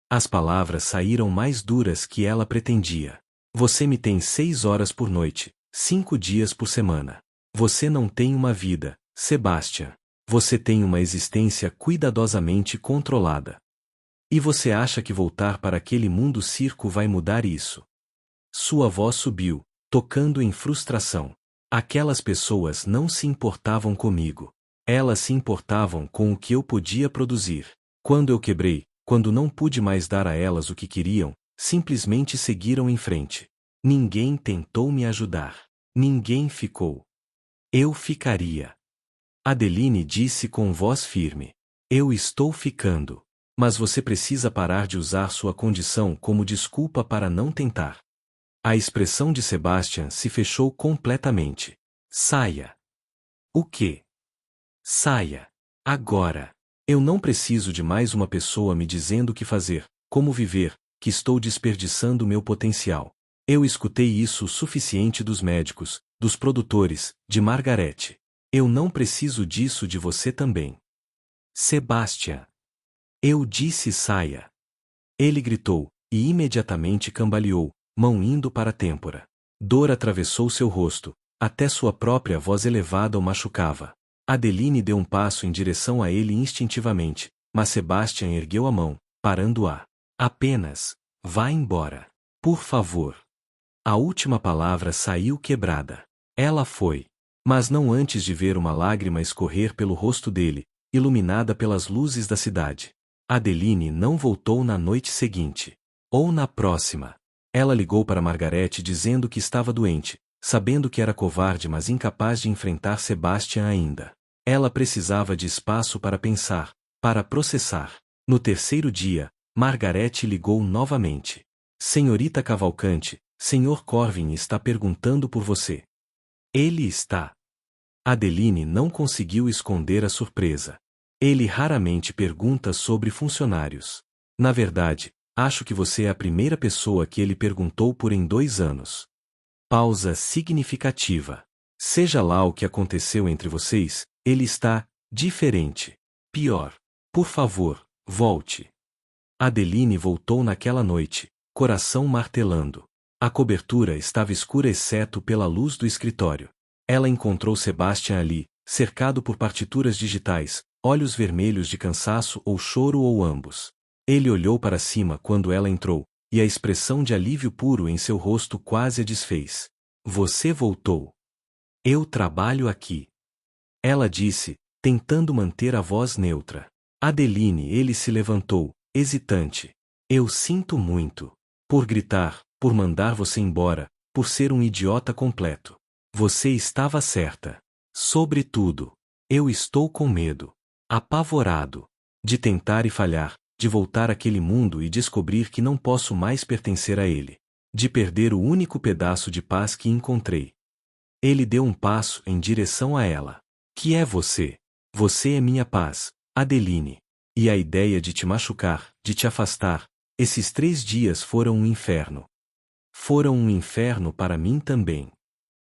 As palavras saíram mais duras que ela pretendia. Você me tem 6 horas por noite, 5 dias por semana. Você não tem uma vida, Sebastian. Você tem uma existência cuidadosamente controlada. E você acha que voltar para aquele mundo circo vai mudar isso? Sua voz subiu, tocando em frustração. Aquelas pessoas não se importavam comigo. Elas se importavam com o que eu podia produzir. Quando eu quebrei, quando não pude mais dar a elas o que queriam, simplesmente seguiram em frente. Ninguém tentou me ajudar. Ninguém ficou. Eu ficaria. Adeline disse com voz firme. Eu estou ficando. Mas você precisa parar de usar sua condição como desculpa para não tentar. A expressão de Sebastian se fechou completamente. Saia. O quê? Saia. Agora. Eu não preciso de mais uma pessoa me dizendo o que fazer, como viver, que estou desperdiçando meu potencial. Eu escutei isso o suficiente dos médicos, dos produtores, de Margarete. Eu não preciso disso de você também. Sebastian. Eu disse saia. Ele gritou, e imediatamente cambaleou, mão indo para a têmpora. Dor atravessou seu rosto, até sua própria voz elevada o machucava. Adeline deu um passo em direção a ele instintivamente, mas Sebastian ergueu a mão, parando-a. Apenas, vá embora. Por favor. A última palavra saiu quebrada. Ela foi. Mas não antes de ver uma lágrima escorrer pelo rosto dele, iluminada pelas luzes da cidade. Adeline não voltou na noite seguinte. Ou na próxima. Ela ligou para Margarete dizendo que estava doente, sabendo que era covarde mas incapaz de enfrentar Sebastian ainda. Ela precisava de espaço para pensar, para processar. No terceiro dia, Margarete ligou novamente. Senhorita Cavalcante, Sr. Corvin está perguntando por você. Ele está. Adeline não conseguiu esconder a surpresa. Ele raramente pergunta sobre funcionários. Na verdade, acho que você é a primeira pessoa que ele perguntou por em 2 anos. Pausa significativa. Seja lá o que aconteceu entre vocês, ele está diferente. Pior. Por favor, volte. Adeline voltou naquela noite, coração martelando. A cobertura estava escura exceto pela luz do escritório. Ela encontrou Sebastian ali, cercado por partituras digitais, olhos vermelhos de cansaço ou choro ou ambos. Ele olhou para cima quando ela entrou, e a expressão de alívio puro em seu rosto quase a desfez. Você voltou. Eu trabalho aqui. Ela disse, tentando manter a voz neutra. Adeline, ele se levantou, hesitante. Eu sinto muito. Por gritar, por mandar você embora, por ser um idiota completo. Você estava certa. Sobretudo, eu estou com medo. Apavorado. De tentar e falhar, de voltar àquele mundo e descobrir que não posso mais pertencer a ele. De perder o único pedaço de paz que encontrei. Ele deu um passo em direção a ela. Que é você? Você é minha paz, Adeline. E a ideia de te machucar, de te afastar, esses 3 dias foram um inferno. Foram um inferno para mim também.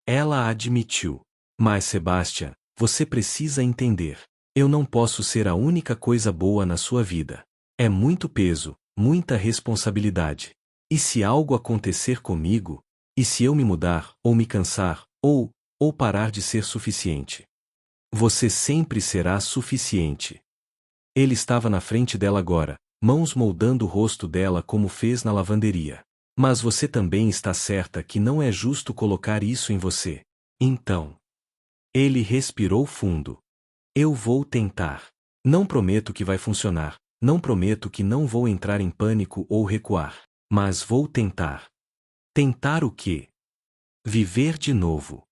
Ela admitiu. Mas Sebastian, você precisa entender. Eu não posso ser a única coisa boa na sua vida. É muito peso, muita responsabilidade. E se algo acontecer comigo? E se eu me mudar, ou me cansar, ou parar de ser suficiente? Você sempre será suficiente. Ele estava na frente dela agora, mãos moldando o rosto dela como fez na lavanderia. Mas você também está certa que não é justo colocar isso em você. Então. Ele respirou fundo. Eu vou tentar. Não prometo que vai funcionar, não prometo que não vou entrar em pânico ou recuar. Mas vou tentar. Tentar o quê? Viver de novo.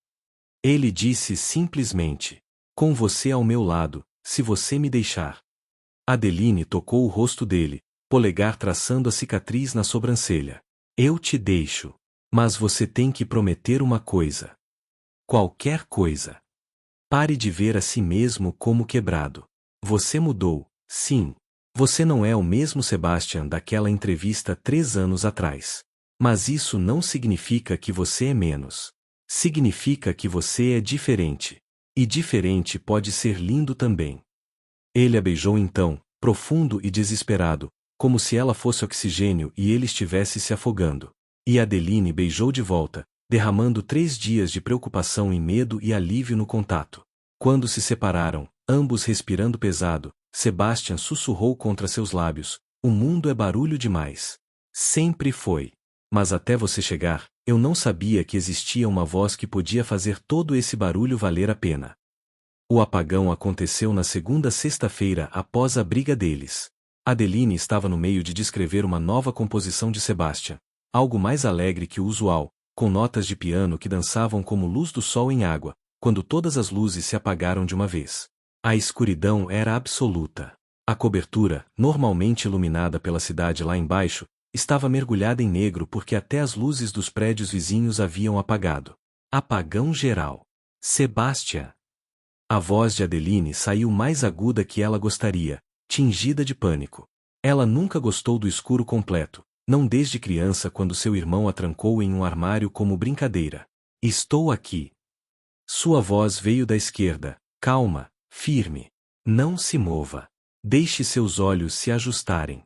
Ele disse simplesmente. Com você ao meu lado, se você me deixar. Adeline tocou o rosto dele, polegar traçando a cicatriz na sobrancelha. Eu te deixo. Mas você tem que prometer uma coisa. Qualquer coisa. Pare de ver a si mesmo como quebrado. Você mudou, sim. Você não é o mesmo Sebastian daquela entrevista 3 anos atrás. Mas isso não significa que você é menos. Significa que você é diferente. E diferente pode ser lindo também. Ele a beijou então, profundo e desesperado, como se ela fosse oxigênio e ele estivesse se afogando. E Adeline beijou de volta, derramando 3 dias de preocupação e medo e alívio no contato. Quando se separaram, ambos respirando pesado, Sebastian sussurrou contra seus lábios: "O mundo é barulho demais." Sempre foi. Mas até você chegar, eu não sabia que existia uma voz que podia fazer todo esse barulho valer a pena. O apagão aconteceu na segunda sexta-feira após a briga deles. Adeline estava no meio de descrever uma nova composição de Sebastian, algo mais alegre que o usual, com notas de piano que dançavam como luz do sol em água, quando todas as luzes se apagaram de uma vez. A escuridão era absoluta. A cobertura, normalmente iluminada pela cidade lá embaixo, estava mergulhada em negro porque até as luzes dos prédios vizinhos haviam apagado. Apagão geral. Sebastian. A voz de Adeline saiu mais aguda que ela gostaria, tingida de pânico. Ela nunca gostou do escuro completo, não desde criança quando seu irmão a trancou em um armário como brincadeira. "Estou aqui." Sua voz veio da esquerda, calma, firme. "Não se mova. Deixe seus olhos se ajustarem."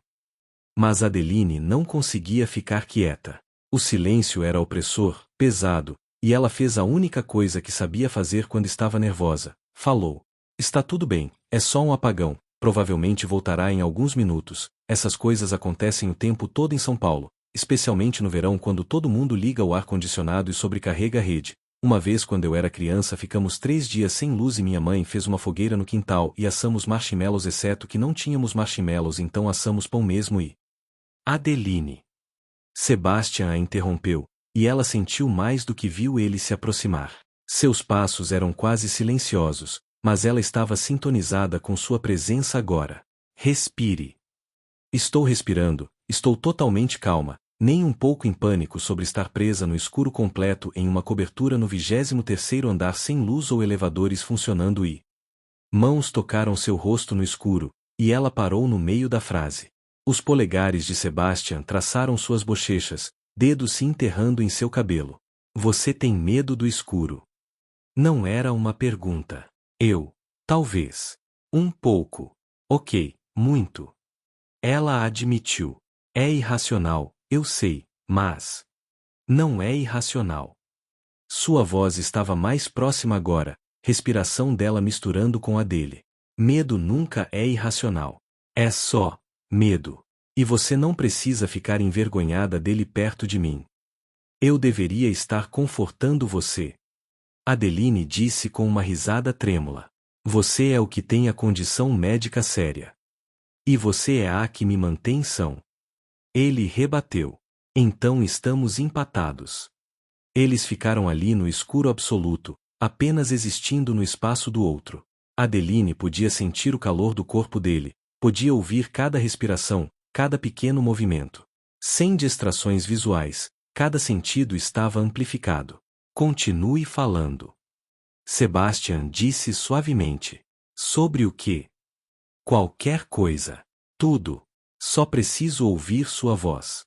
Mas Adeline não conseguia ficar quieta. O silêncio era opressor, pesado, e ela fez a única coisa que sabia fazer quando estava nervosa. Falou: "Está tudo bem, é só um apagão, provavelmente voltará em alguns minutos. Essas coisas acontecem o tempo todo em São Paulo, especialmente no verão quando todo mundo liga o ar-condicionado e sobrecarrega a rede. Uma vez quando eu era criança ficamos 3 dias sem luz e minha mãe fez uma fogueira no quintal e assamos marshmallows exceto que não tínhamos marshmallows então assamos pão mesmo e..." Adeline. Sebastian a interrompeu, e ela sentiu mais do que viu ele se aproximar. Seus passos eram quase silenciosos, mas ela estava sintonizada com sua presença agora. "Respire." "Estou respirando, estou totalmente calma, nem um pouco em pânico sobre estar presa no escuro completo em uma cobertura no 23º andar sem luz ou elevadores funcionando e..." Mãos tocaram seu rosto no escuro, e ela parou no meio da frase. Os polegares de Sebastian traçaram suas bochechas, dedos se enterrando em seu cabelo. "Você tem medo do escuro?" Não era uma pergunta. Talvez. Um pouco. Ok, muito. Ela admitiu. "É irracional, eu sei, mas..." "Não é irracional." Sua voz estava mais próxima agora, respiração dela misturando com a dele. "Medo nunca é irracional. É só medo. E você não precisa ficar envergonhada dele perto de mim. Eu deveria estar confortando você." Adeline disse com uma risada trêmula. "Você é o que tem a condição médica séria. E você é a que me mantém são." Ele rebateu. "Então estamos empatados." Eles ficaram ali no escuro absoluto, apenas existindo no espaço do outro. Adeline podia sentir o calor do corpo dele, podia ouvir cada respiração, cada pequeno movimento. Sem distrações visuais, cada sentido estava amplificado. "Continue falando." Sebastian disse suavemente. "Sobre o quê?" "Qualquer coisa. Tudo. Só preciso ouvir sua voz."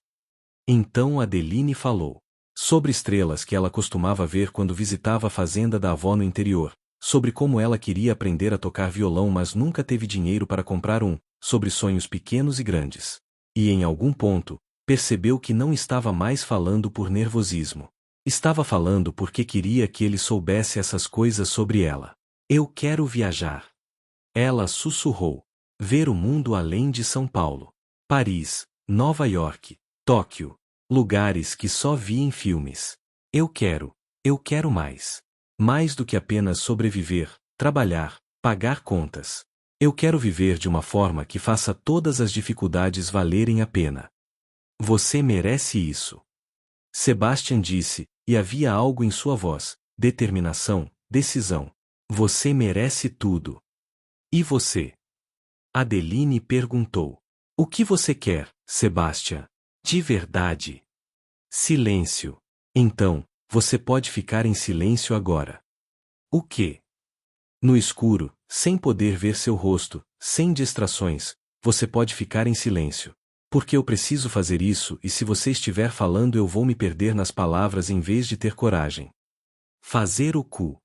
Então Adeline falou. Sobre estrelas que ela costumava ver quando visitava a fazenda da avó no interior, sobre como ela queria aprender a tocar violão mas nunca teve dinheiro para comprar um, sobre sonhos pequenos e grandes. E em algum ponto, percebeu que não estava mais falando por nervosismo. Estava falando porque queria que ele soubesse essas coisas sobre ela. "Eu quero viajar." Ela sussurrou. "Ver o mundo além de São Paulo. Paris, Nova York, Tóquio. Lugares que só vi em filmes. Eu quero mais. Mais do que apenas sobreviver, trabalhar, pagar contas. Eu quero viver de uma forma que faça todas as dificuldades valerem a pena." "Você merece isso." Sebastian disse, e havia algo em sua voz, determinação, decisão. "Você merece tudo." "E você?" Adeline perguntou. "O que você quer, Sebastian? De verdade?" Silêncio. "Então, você pode ficar em silêncio agora." "O quê?" "No escuro, sem poder ver seu rosto, sem distrações, você pode ficar em silêncio. Porque eu preciso fazer isso e se você estiver falando eu vou me perder nas palavras em vez de ter coragem." Fazer o cu.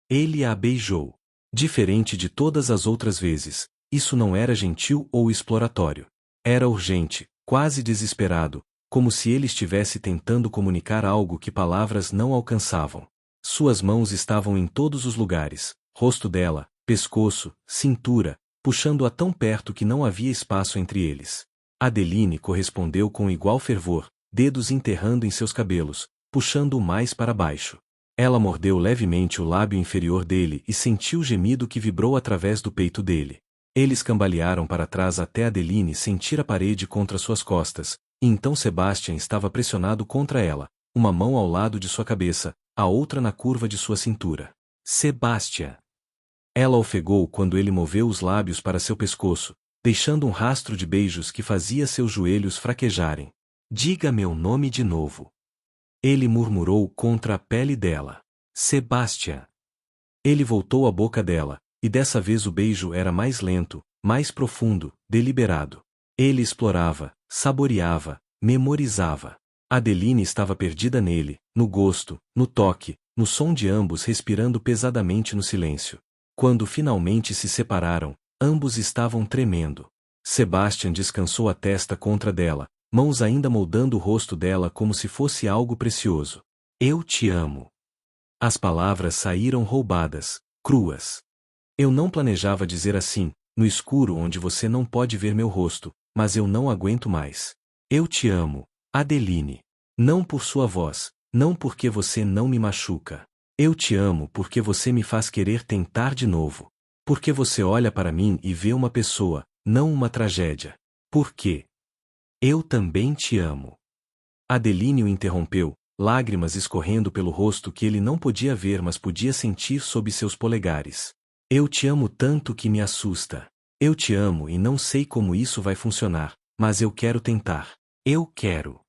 Ele a beijou. Diferente de todas as outras vezes, isso não era gentil ou exploratório. Era urgente, quase desesperado, como se ele estivesse tentando comunicar algo que palavras não alcançavam. Suas mãos estavam em todos os lugares, rosto dela, pescoço, cintura, puxando-a tão perto que não havia espaço entre eles. Adeline correspondeu com igual fervor, dedos enterrando em seus cabelos, puxando-o mais para baixo. Ela mordeu levemente o lábio inferior dele e sentiu o gemido que vibrou através do peito dele. Eles cambalearam para trás até Adeline sentir a parede contra suas costas, e então Sebastian estava pressionado contra ela, uma mão ao lado de sua cabeça, a outra na curva de sua cintura. Sebastian! Ela ofegou quando ele moveu os lábios para seu pescoço, deixando um rastro de beijos que fazia seus joelhos fraquejarem. Diga meu nome de novo. Ele murmurou contra a pele dela. Sebastian. Ele voltou à boca dela, e dessa vez o beijo era mais lento, mais profundo, deliberado. Ele explorava, saboreava, memorizava. Adeline estava perdida nele, no gosto, no toque, no som de ambos respirando pesadamente no silêncio. Quando finalmente se separaram, ambos estavam tremendo. Sebastian descansou a testa contra dela, mãos ainda moldando o rosto dela como se fosse algo precioso. Eu te amo. As palavras saíram roubadas, cruas. Eu não planejava dizer assim, no escuro onde você não pode ver meu rosto, mas eu não aguento mais. Eu te amo, Adeline. Não por sua voz, não porque você não me machuca. Eu te amo porque você me faz querer tentar de novo. Porque você olha para mim e vê uma pessoa, não uma tragédia. Por quê? Eu também te amo. Adeline o interrompeu, lágrimas escorrendo pelo rosto que ele não podia ver mas podia sentir sob seus polegares. Eu te amo tanto que me assusta. Eu te amo e não sei como isso vai funcionar, mas eu quero tentar. Eu quero.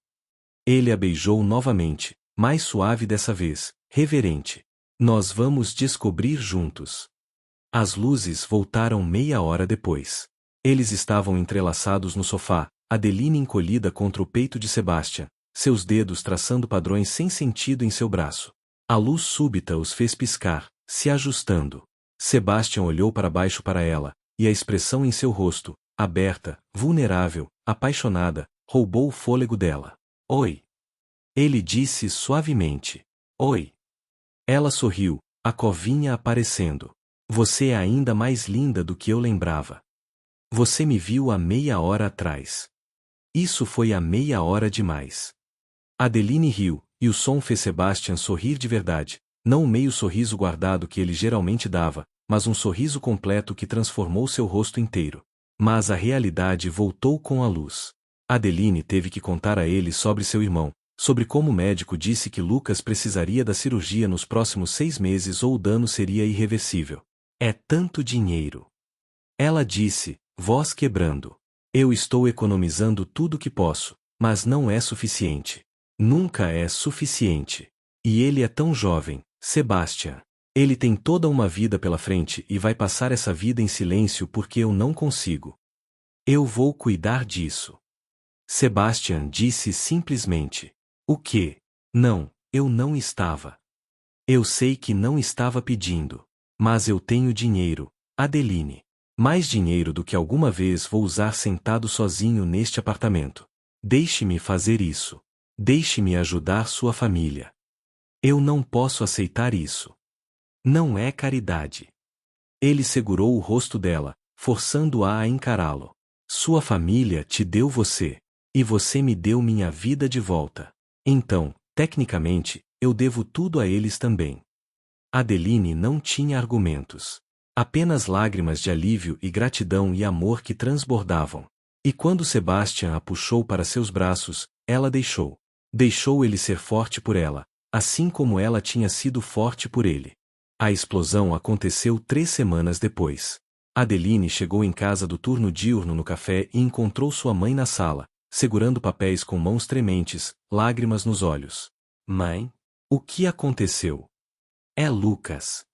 Ele a beijou novamente, mais suave dessa vez, reverente. Nós vamos descobrir juntos. As luzes voltaram meia hora depois. Eles estavam entrelaçados no sofá, Adeline encolhida contra o peito de Sebastian, seus dedos traçando padrões sem sentido em seu braço. A luz súbita os fez piscar, se ajustando. Sebastian olhou para baixo para ela, e a expressão em seu rosto, aberta, vulnerável, apaixonada, roubou o fôlego dela. Oi. Ele disse suavemente. Oi. Ela sorriu, a covinha aparecendo. Você é ainda mais linda do que eu lembrava. Você me viu há meia hora atrás. Isso foi há meia hora demais. Adeline riu, e o som fez Sebastian sorrir de verdade, não o meio sorriso guardado que ele geralmente dava, mas um sorriso completo que transformou seu rosto inteiro. Mas a realidade voltou com a luz. Adeline teve que contar a ele sobre seu irmão, sobre como o médico disse que Lucas precisaria da cirurgia nos próximos 6 meses ou o dano seria irreversível. É tanto dinheiro. Ela disse, voz quebrando. Eu estou economizando tudo que posso, mas não é suficiente. Nunca é suficiente. E ele é tão jovem, Sebastian. Ele tem toda uma vida pela frente e vai passar essa vida em silêncio porque eu não consigo. Eu vou cuidar disso. Sebastian disse simplesmente. O quê? Não, eu não estava. Eu sei que não estava pedindo. Mas eu tenho dinheiro, Adeline. Mais dinheiro do que alguma vez vou usar sentado sozinho neste apartamento. Deixe-me fazer isso. Deixe-me ajudar sua família. Eu não posso aceitar isso. Não é caridade. Ele segurou o rosto dela, forçando-a a encará-lo. Sua família te deu você. E você me deu minha vida de volta. Então, tecnicamente, eu devo tudo a eles também. Adeline não tinha argumentos. Apenas lágrimas de alívio e gratidão e amor que transbordavam. E quando Sebastian a puxou para seus braços, ela deixou. Deixou ele ser forte por ela, assim como ela tinha sido forte por ele. A explosão aconteceu 3 semanas depois. Adeline chegou em casa do turno diurno no café e encontrou sua mãe na sala, segurando papéis com mãos trementes, lágrimas nos olhos. Mãe? O que aconteceu? É Lucas.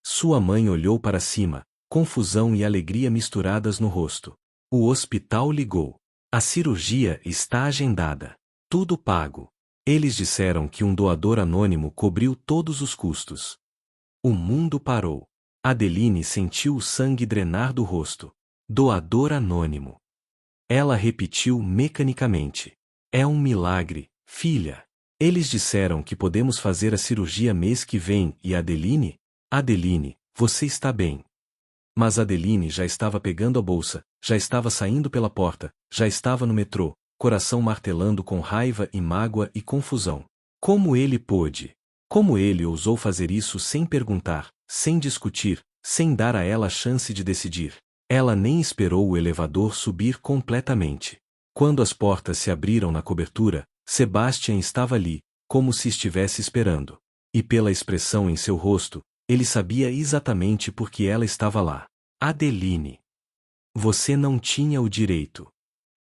Sua mãe olhou para cima, confusão e alegria misturadas no rosto. O hospital ligou. A cirurgia está agendada. Tudo pago. Eles disseram que um doador anônimo cobriu todos os custos. O mundo parou. Adeline sentiu o sangue drenar do rosto. Doador anônimo. Ela repetiu mecanicamente. É um milagre, filha. Eles disseram que podemos fazer a cirurgia mês que vem e Adeline? Adeline, você está bem. Mas Adeline já estava pegando a bolsa, já estava saindo pela porta, já estava no metrô, coração martelando com raiva e mágoa e confusão. Como ele pôde? Como ele ousou fazer isso sem perguntar, sem discutir, sem dar a ela a chance de decidir? Ela nem esperou o elevador subir completamente. Quando as portas se abriram na cobertura, Sebastian estava ali, como se estivesse esperando. E pela expressão em seu rosto, ele sabia exatamente por que ela estava lá. Adeline. Você não tinha o direito.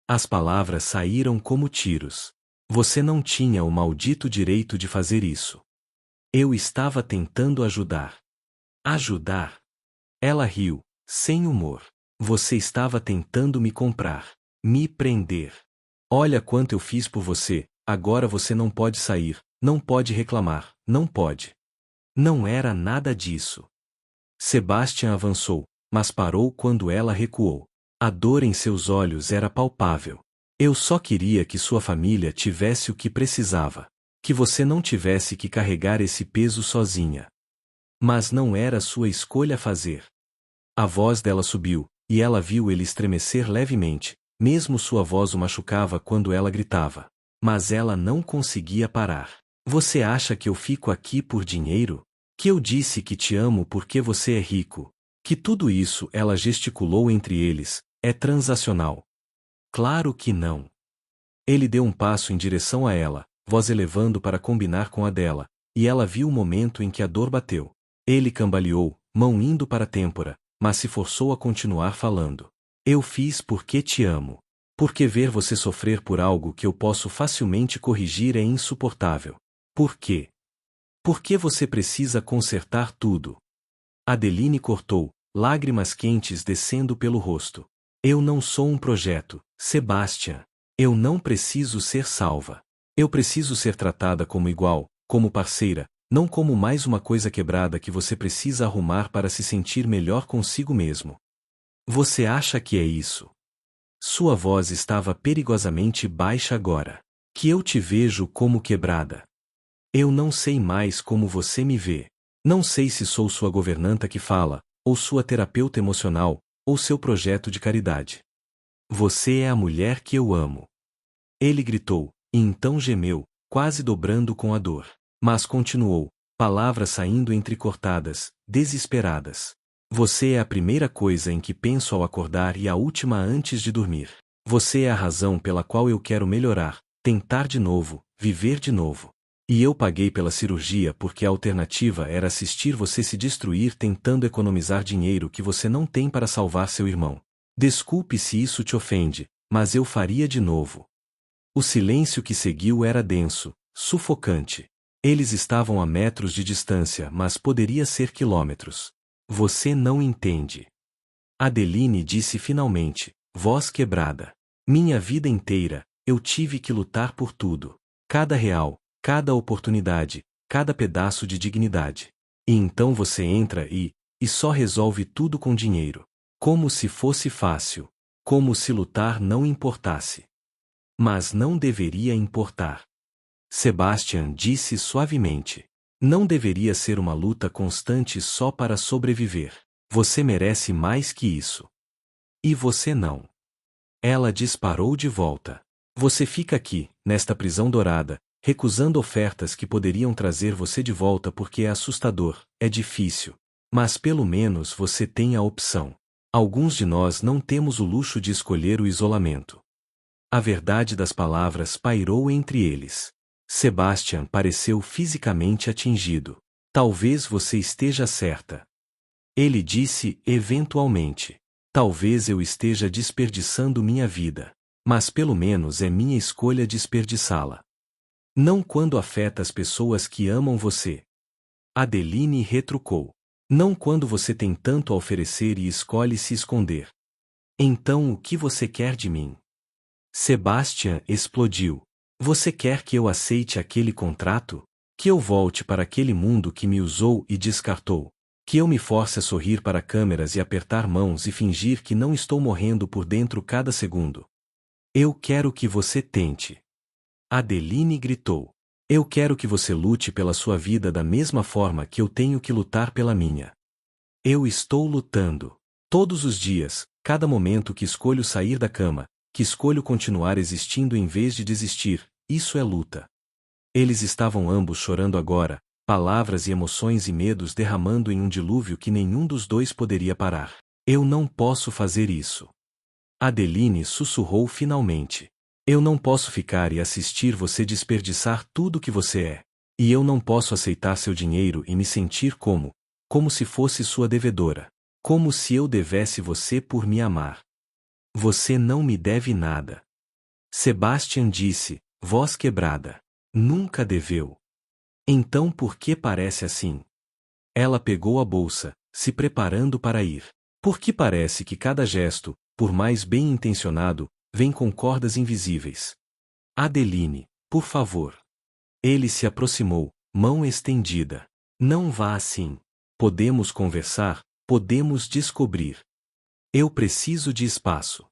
As palavras saíram como tiros. Você não tinha o maldito direito de fazer isso. Eu estava tentando ajudar. Ajudar? Ela riu, sem humor. Você estava tentando me comprar. Me prender. Olha quanto eu fiz por você, agora você não pode sair, não pode reclamar, não pode. Não era nada disso. Sebastian avançou, mas parou quando ela recuou. A dor em seus olhos era palpável. Eu só queria que sua família tivesse o que precisava. Que você não tivesse que carregar esse peso sozinha. Mas não era sua escolha fazer. A voz dela subiu, e ela viu ele estremecer levemente, mesmo sua voz o machucava quando ela gritava. Mas ela não conseguia parar. Você acha que eu fico aqui por dinheiro? Que eu disse que te amo porque você é rico? Que tudo isso, ela gesticulou entre eles, é transacional? Claro que não. Ele deu um passo em direção a ela, voz elevando para combinar com a dela, e ela viu o momento em que a dor bateu. Ele cambaleou, mão indo para a têmpora, mas se forçou a continuar falando. Eu fiz porque te amo. Porque ver você sofrer por algo que eu posso facilmente corrigir é insuportável. Por quê? Por que você precisa consertar tudo? Adeline cortou, lágrimas quentes descendo pelo rosto. Eu não sou um projeto, Sebastian. Eu não preciso ser salva. Eu preciso ser tratada como igual, como parceira, não como mais uma coisa quebrada que você precisa arrumar para se sentir melhor consigo mesmo. Você acha que é isso? Sua voz estava perigosamente baixa agora. Que eu te vejo como quebrada. Eu não sei mais como você me vê. Não sei se sou sua governanta que fala, ou sua terapeuta emocional, ou seu projeto de caridade. Você é a mulher que eu amo. Ele gritou, e então gemeu, quase dobrando com a dor. Mas continuou, palavras saindo entrecortadas, desesperadas. Você é a primeira coisa em que penso ao acordar e a última antes de dormir. Você é a razão pela qual eu quero melhorar, tentar de novo, viver de novo. E eu paguei pela cirurgia porque a alternativa era assistir você se destruir tentando economizar dinheiro que você não tem para salvar seu irmão. Desculpe se isso te ofende, mas eu faria de novo. O silêncio que seguiu era denso, sufocante. Eles estavam a metros de distância, mas poderia ser quilômetros. Você não entende. Adeline disse finalmente, voz quebrada. Minha vida inteira, eu tive que lutar por tudo. Cada real, cada oportunidade, cada pedaço de dignidade. E então você entra e só resolve tudo com dinheiro. Como se fosse fácil. Como se lutar não importasse. Mas não deveria importar. Sebastian disse suavemente. Não deveria ser uma luta constante só para sobreviver. Você merece mais que isso. E você não. Ela disparou de volta. Você fica aqui, nesta prisão dourada, recusando ofertas que poderiam trazer você de volta porque é assustador, é difícil. Mas pelo menos você tem a opção. Alguns de nós não temos o luxo de escolher o isolamento. A verdade das palavras pairou entre eles. Sebastian pareceu fisicamente atingido. Talvez você esteja certa. Ele disse, eventualmente. Talvez eu esteja desperdiçando minha vida. Mas pelo menos é minha escolha desperdiçá-la. Não quando afeta as pessoas que amam você. Adeline retrucou. Não quando você tem tanto a oferecer e escolhe se esconder. Então o que você quer de mim? Sebastian explodiu. Você quer que eu aceite aquele contrato? Que eu volte para aquele mundo que me usou e descartou? Que eu me force a sorrir para câmeras e apertar mãos e fingir que não estou morrendo por dentro cada segundo? Eu quero que você tente. Adeline gritou. Eu quero que você lute pela sua vida da mesma forma que eu tenho que lutar pela minha. Eu estou lutando. Todos os dias, cada momento que escolho sair da cama, que escolho continuar existindo em vez de desistir, isso é luta. Eles estavam ambos chorando agora, palavras e emoções e medos derramando em um dilúvio que nenhum dos dois poderia parar. Eu não posso fazer isso. Adeline sussurrou finalmente. Eu não posso ficar e assistir você desperdiçar tudo que você é. E eu não posso aceitar seu dinheiro e me sentir como se fosse sua devedora. Como se eu devesse você por me amar. Você não me deve nada. Sebastian disse, voz quebrada. Nunca deveu. Então por que parece assim? Ela pegou a bolsa, se preparando para ir. Por que parece que cada gesto, por mais bem intencionado, vem com cordas invisíveis? Adeline, por favor. Ele se aproximou, mão estendida. Não vá assim. Podemos conversar, podemos descobrir. Eu preciso de espaço.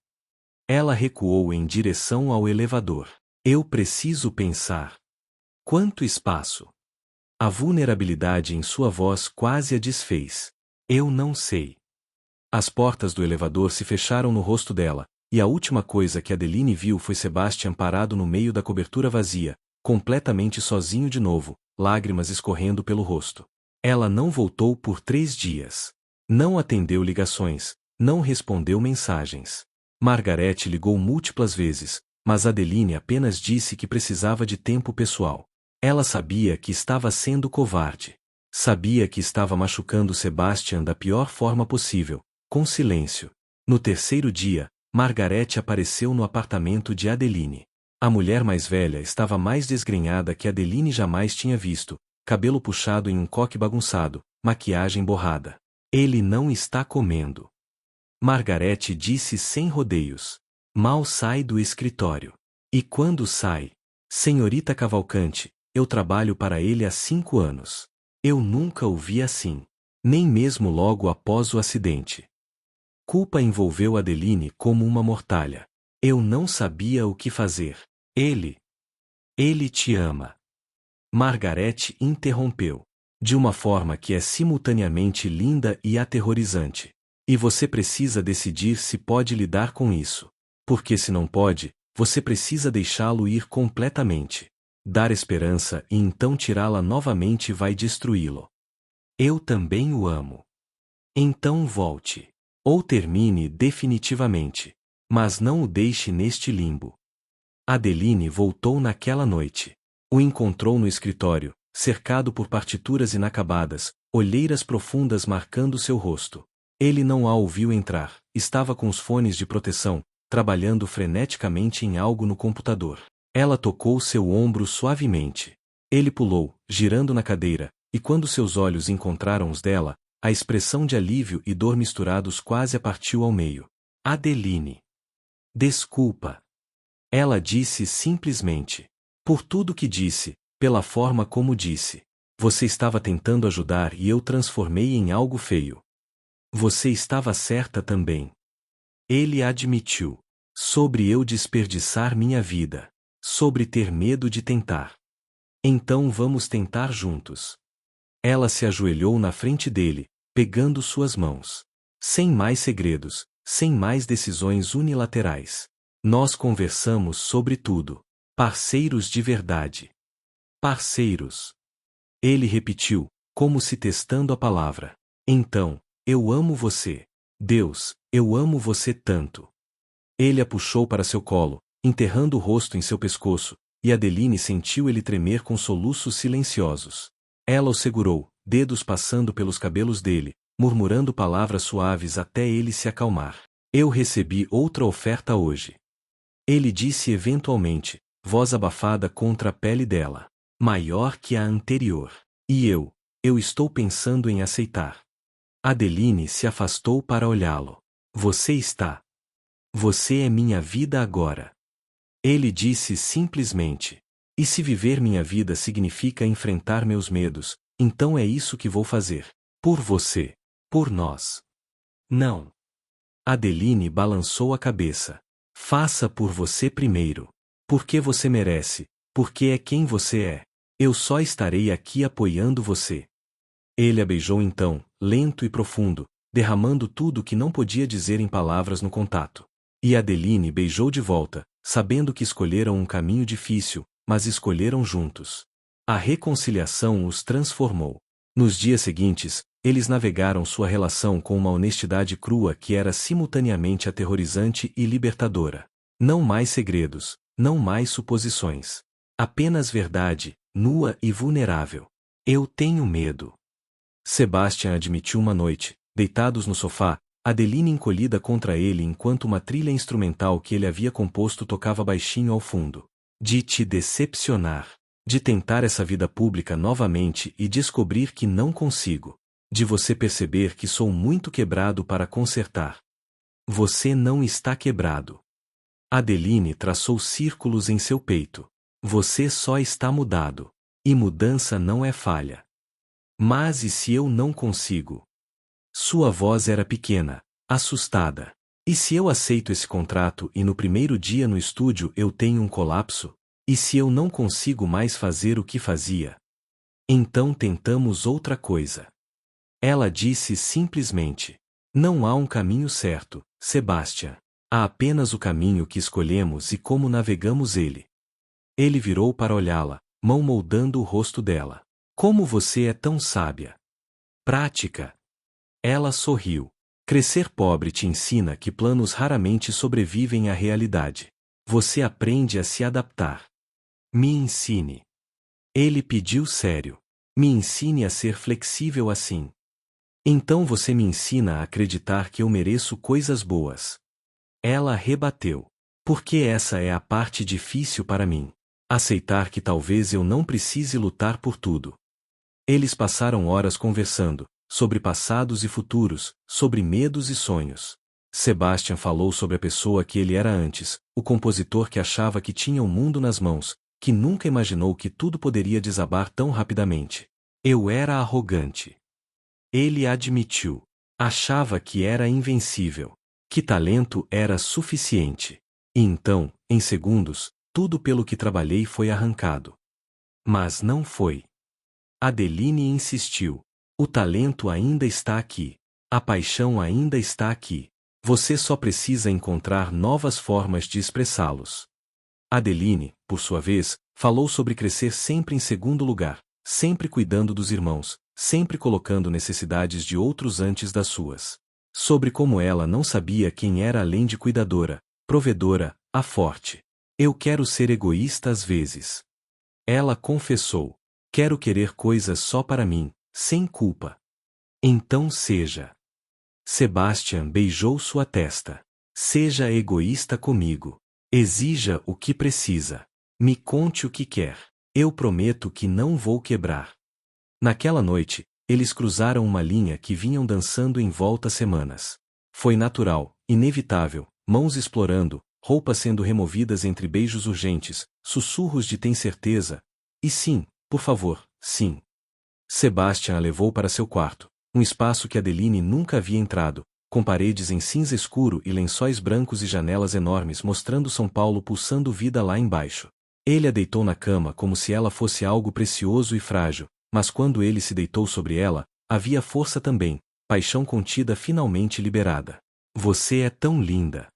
Ela recuou em direção ao elevador. Eu preciso pensar. Quanto espaço? A vulnerabilidade em sua voz quase a desfez. Eu não sei. As portas do elevador se fecharam no rosto dela, e a última coisa que Adeline viu foi Sebastian parado no meio da cobertura vazia, completamente sozinho de novo, lágrimas escorrendo pelo rosto. Ela não voltou por 3 dias. Não atendeu ligações, não respondeu mensagens. Margaret ligou múltiplas vezes, mas Adeline apenas disse que precisava de tempo pessoal. Ela sabia que estava sendo covarde. Sabia que estava machucando Sebastian da pior forma possível, com silêncio. No 3º dia, Margaret apareceu no apartamento de Adeline. A mulher mais velha estava mais desgrenhada que Adeline jamais tinha visto, cabelo puxado em um coque bagunçado, maquiagem borrada. Ele não está comendo. Margaret disse sem rodeios. Mal sai do escritório. E quando sai? Senhorita Cavalcante, eu trabalho para ele há 5 anos. Eu nunca o vi assim. Nem mesmo logo após o acidente. Culpa envolveu Adeline como uma mortalha. Eu não sabia o que fazer. Ele te ama. Margaret interrompeu. De uma forma que é simultaneamente linda e aterrorizante. E você precisa decidir se pode lidar com isso. Porque se não pode, você precisa deixá-lo ir completamente. Dar esperança e então tirá-la novamente vai destruí-lo. Eu também o amo. Então volte. Ou termine definitivamente. Mas não o deixe neste limbo. Adeline voltou naquela noite. O encontrou no escritório, cercado por partituras inacabadas, olheiras profundas marcando seu rosto. Ele não a ouviu entrar, estava com os fones de proteção, trabalhando freneticamente em algo no computador. Ela tocou seu ombro suavemente. Ele pulou, girando na cadeira, e quando seus olhos encontraram os dela, a expressão de alívio e dor misturados quase a partiu ao meio. Adeline. Desculpa. Ela disse simplesmente. Por tudo que disse, pela forma como disse. Você estava tentando ajudar e eu transformei em algo feio. Você estava certa também. Ele admitiu. Sobre eu desperdiçar minha vida. Sobre ter medo de tentar. Então vamos tentar juntos. Ela se ajoelhou na frente dele, pegando suas mãos. Sem mais segredos, sem mais decisões unilaterais. Nós conversamos sobre tudo. Parceiros de verdade. Parceiros. Ele repetiu, como se testando a palavra. Então, eu amo você. Deus, eu amo você tanto. Ele a puxou para seu colo, enterrando o rosto em seu pescoço, e Adeline sentiu ele tremer com soluços silenciosos. Ela o segurou, dedos passando pelos cabelos dele, murmurando palavras suaves até ele se acalmar. Eu recebi outra oferta hoje. Ele disse eventualmente, voz abafada contra a pele dela. Maior que a anterior. E eu estou pensando em aceitar. Adeline se afastou para olhá-lo. Você é minha vida agora. Ele disse simplesmente: e se viver minha vida significa enfrentar meus medos, então é isso que vou fazer. Por você. Por nós. Não. Adeline balançou a cabeça. Faça por você primeiro. Porque você merece. Porque é quem você é. Eu só estarei aqui apoiando você. Ele a beijou então, lento e profundo, derramando tudo o que não podia dizer em palavras no contato. E Adeline beijou de volta, sabendo que escolheram um caminho difícil, mas escolheram juntos. A reconciliação os transformou. Nos dias seguintes, eles navegaram sua relação com uma honestidade crua que era simultaneamente aterrorizante e libertadora. Não mais segredos, não mais suposições. Apenas verdade, nua e vulnerável. Eu tenho medo. Sebastian admitiu uma noite, deitados no sofá, Adeline encolhida contra ele enquanto uma trilha instrumental que ele havia composto tocava baixinho ao fundo. De te decepcionar. De tentar essa vida pública novamente e descobrir que não consigo. De você perceber que sou muito quebrado para consertar. Você não está quebrado. Adeline traçou círculos em seu peito. Você só está mudado. E mudança não é falha. Mas e se eu não consigo? Sua voz era pequena, assustada. E se eu aceito esse contrato e no primeiro dia no estúdio eu tenho um colapso? E se eu não consigo mais fazer o que fazia? Então tentamos outra coisa. Ela disse simplesmente: não há um caminho certo, Sebastian. Há apenas o caminho que escolhemos e como navegamos ele. Ele virou para olhá-la, mão moldando o rosto dela. Como você é tão sábia. Prática. Ela sorriu. Crescer pobre te ensina que planos raramente sobrevivem à realidade. Você aprende a se adaptar. Me ensine. Ele pediu sério. Me ensine a ser flexível assim. Então você me ensina a acreditar que eu mereço coisas boas. Ela rebateu. Porque essa é a parte difícil para mim. Aceitar que talvez eu não precise lutar por tudo. Eles passaram horas conversando, sobre passados e futuros, sobre medos e sonhos. Sebastian falou sobre a pessoa que ele era antes, o compositor que achava que tinha o mundo nas mãos, que nunca imaginou que tudo poderia desabar tão rapidamente. Eu era arrogante. Ele admitiu. Achava que era invencível. Que talento era suficiente. E então, em segundos, tudo pelo que trabalhei foi arrancado. Mas não foi. Adeline insistiu. O talento ainda está aqui. A paixão ainda está aqui. Você só precisa encontrar novas formas de expressá-los. Adeline, por sua vez, falou sobre crescer sempre em segundo lugar, sempre cuidando dos irmãos, sempre colocando necessidades de outros antes das suas. Sobre como ela não sabia quem era além de cuidadora, provedora, a forte. Eu quero ser egoísta às vezes. Ela confessou. Quero querer coisas só para mim, sem culpa. Então seja. Sebastian beijou sua testa. Seja egoísta comigo. Exija o que precisa. Me conte o que quer. Eu prometo que não vou quebrar. Naquela noite, eles cruzaram uma linha que vinham dançando em volta semanas. Foi natural, inevitável, mãos explorando, roupas sendo removidas entre beijos urgentes, sussurros de tem certeza? E sim, por favor, sim. Sebastian a levou para seu quarto, um espaço que Adeline nunca havia entrado, com paredes em cinza escuro e lençóis brancos e janelas enormes mostrando São Paulo pulsando vida lá embaixo. Ele a deitou na cama como se ela fosse algo precioso e frágil, mas quando ele se deitou sobre ela, havia força também, paixão contida finalmente liberada. Você é tão linda.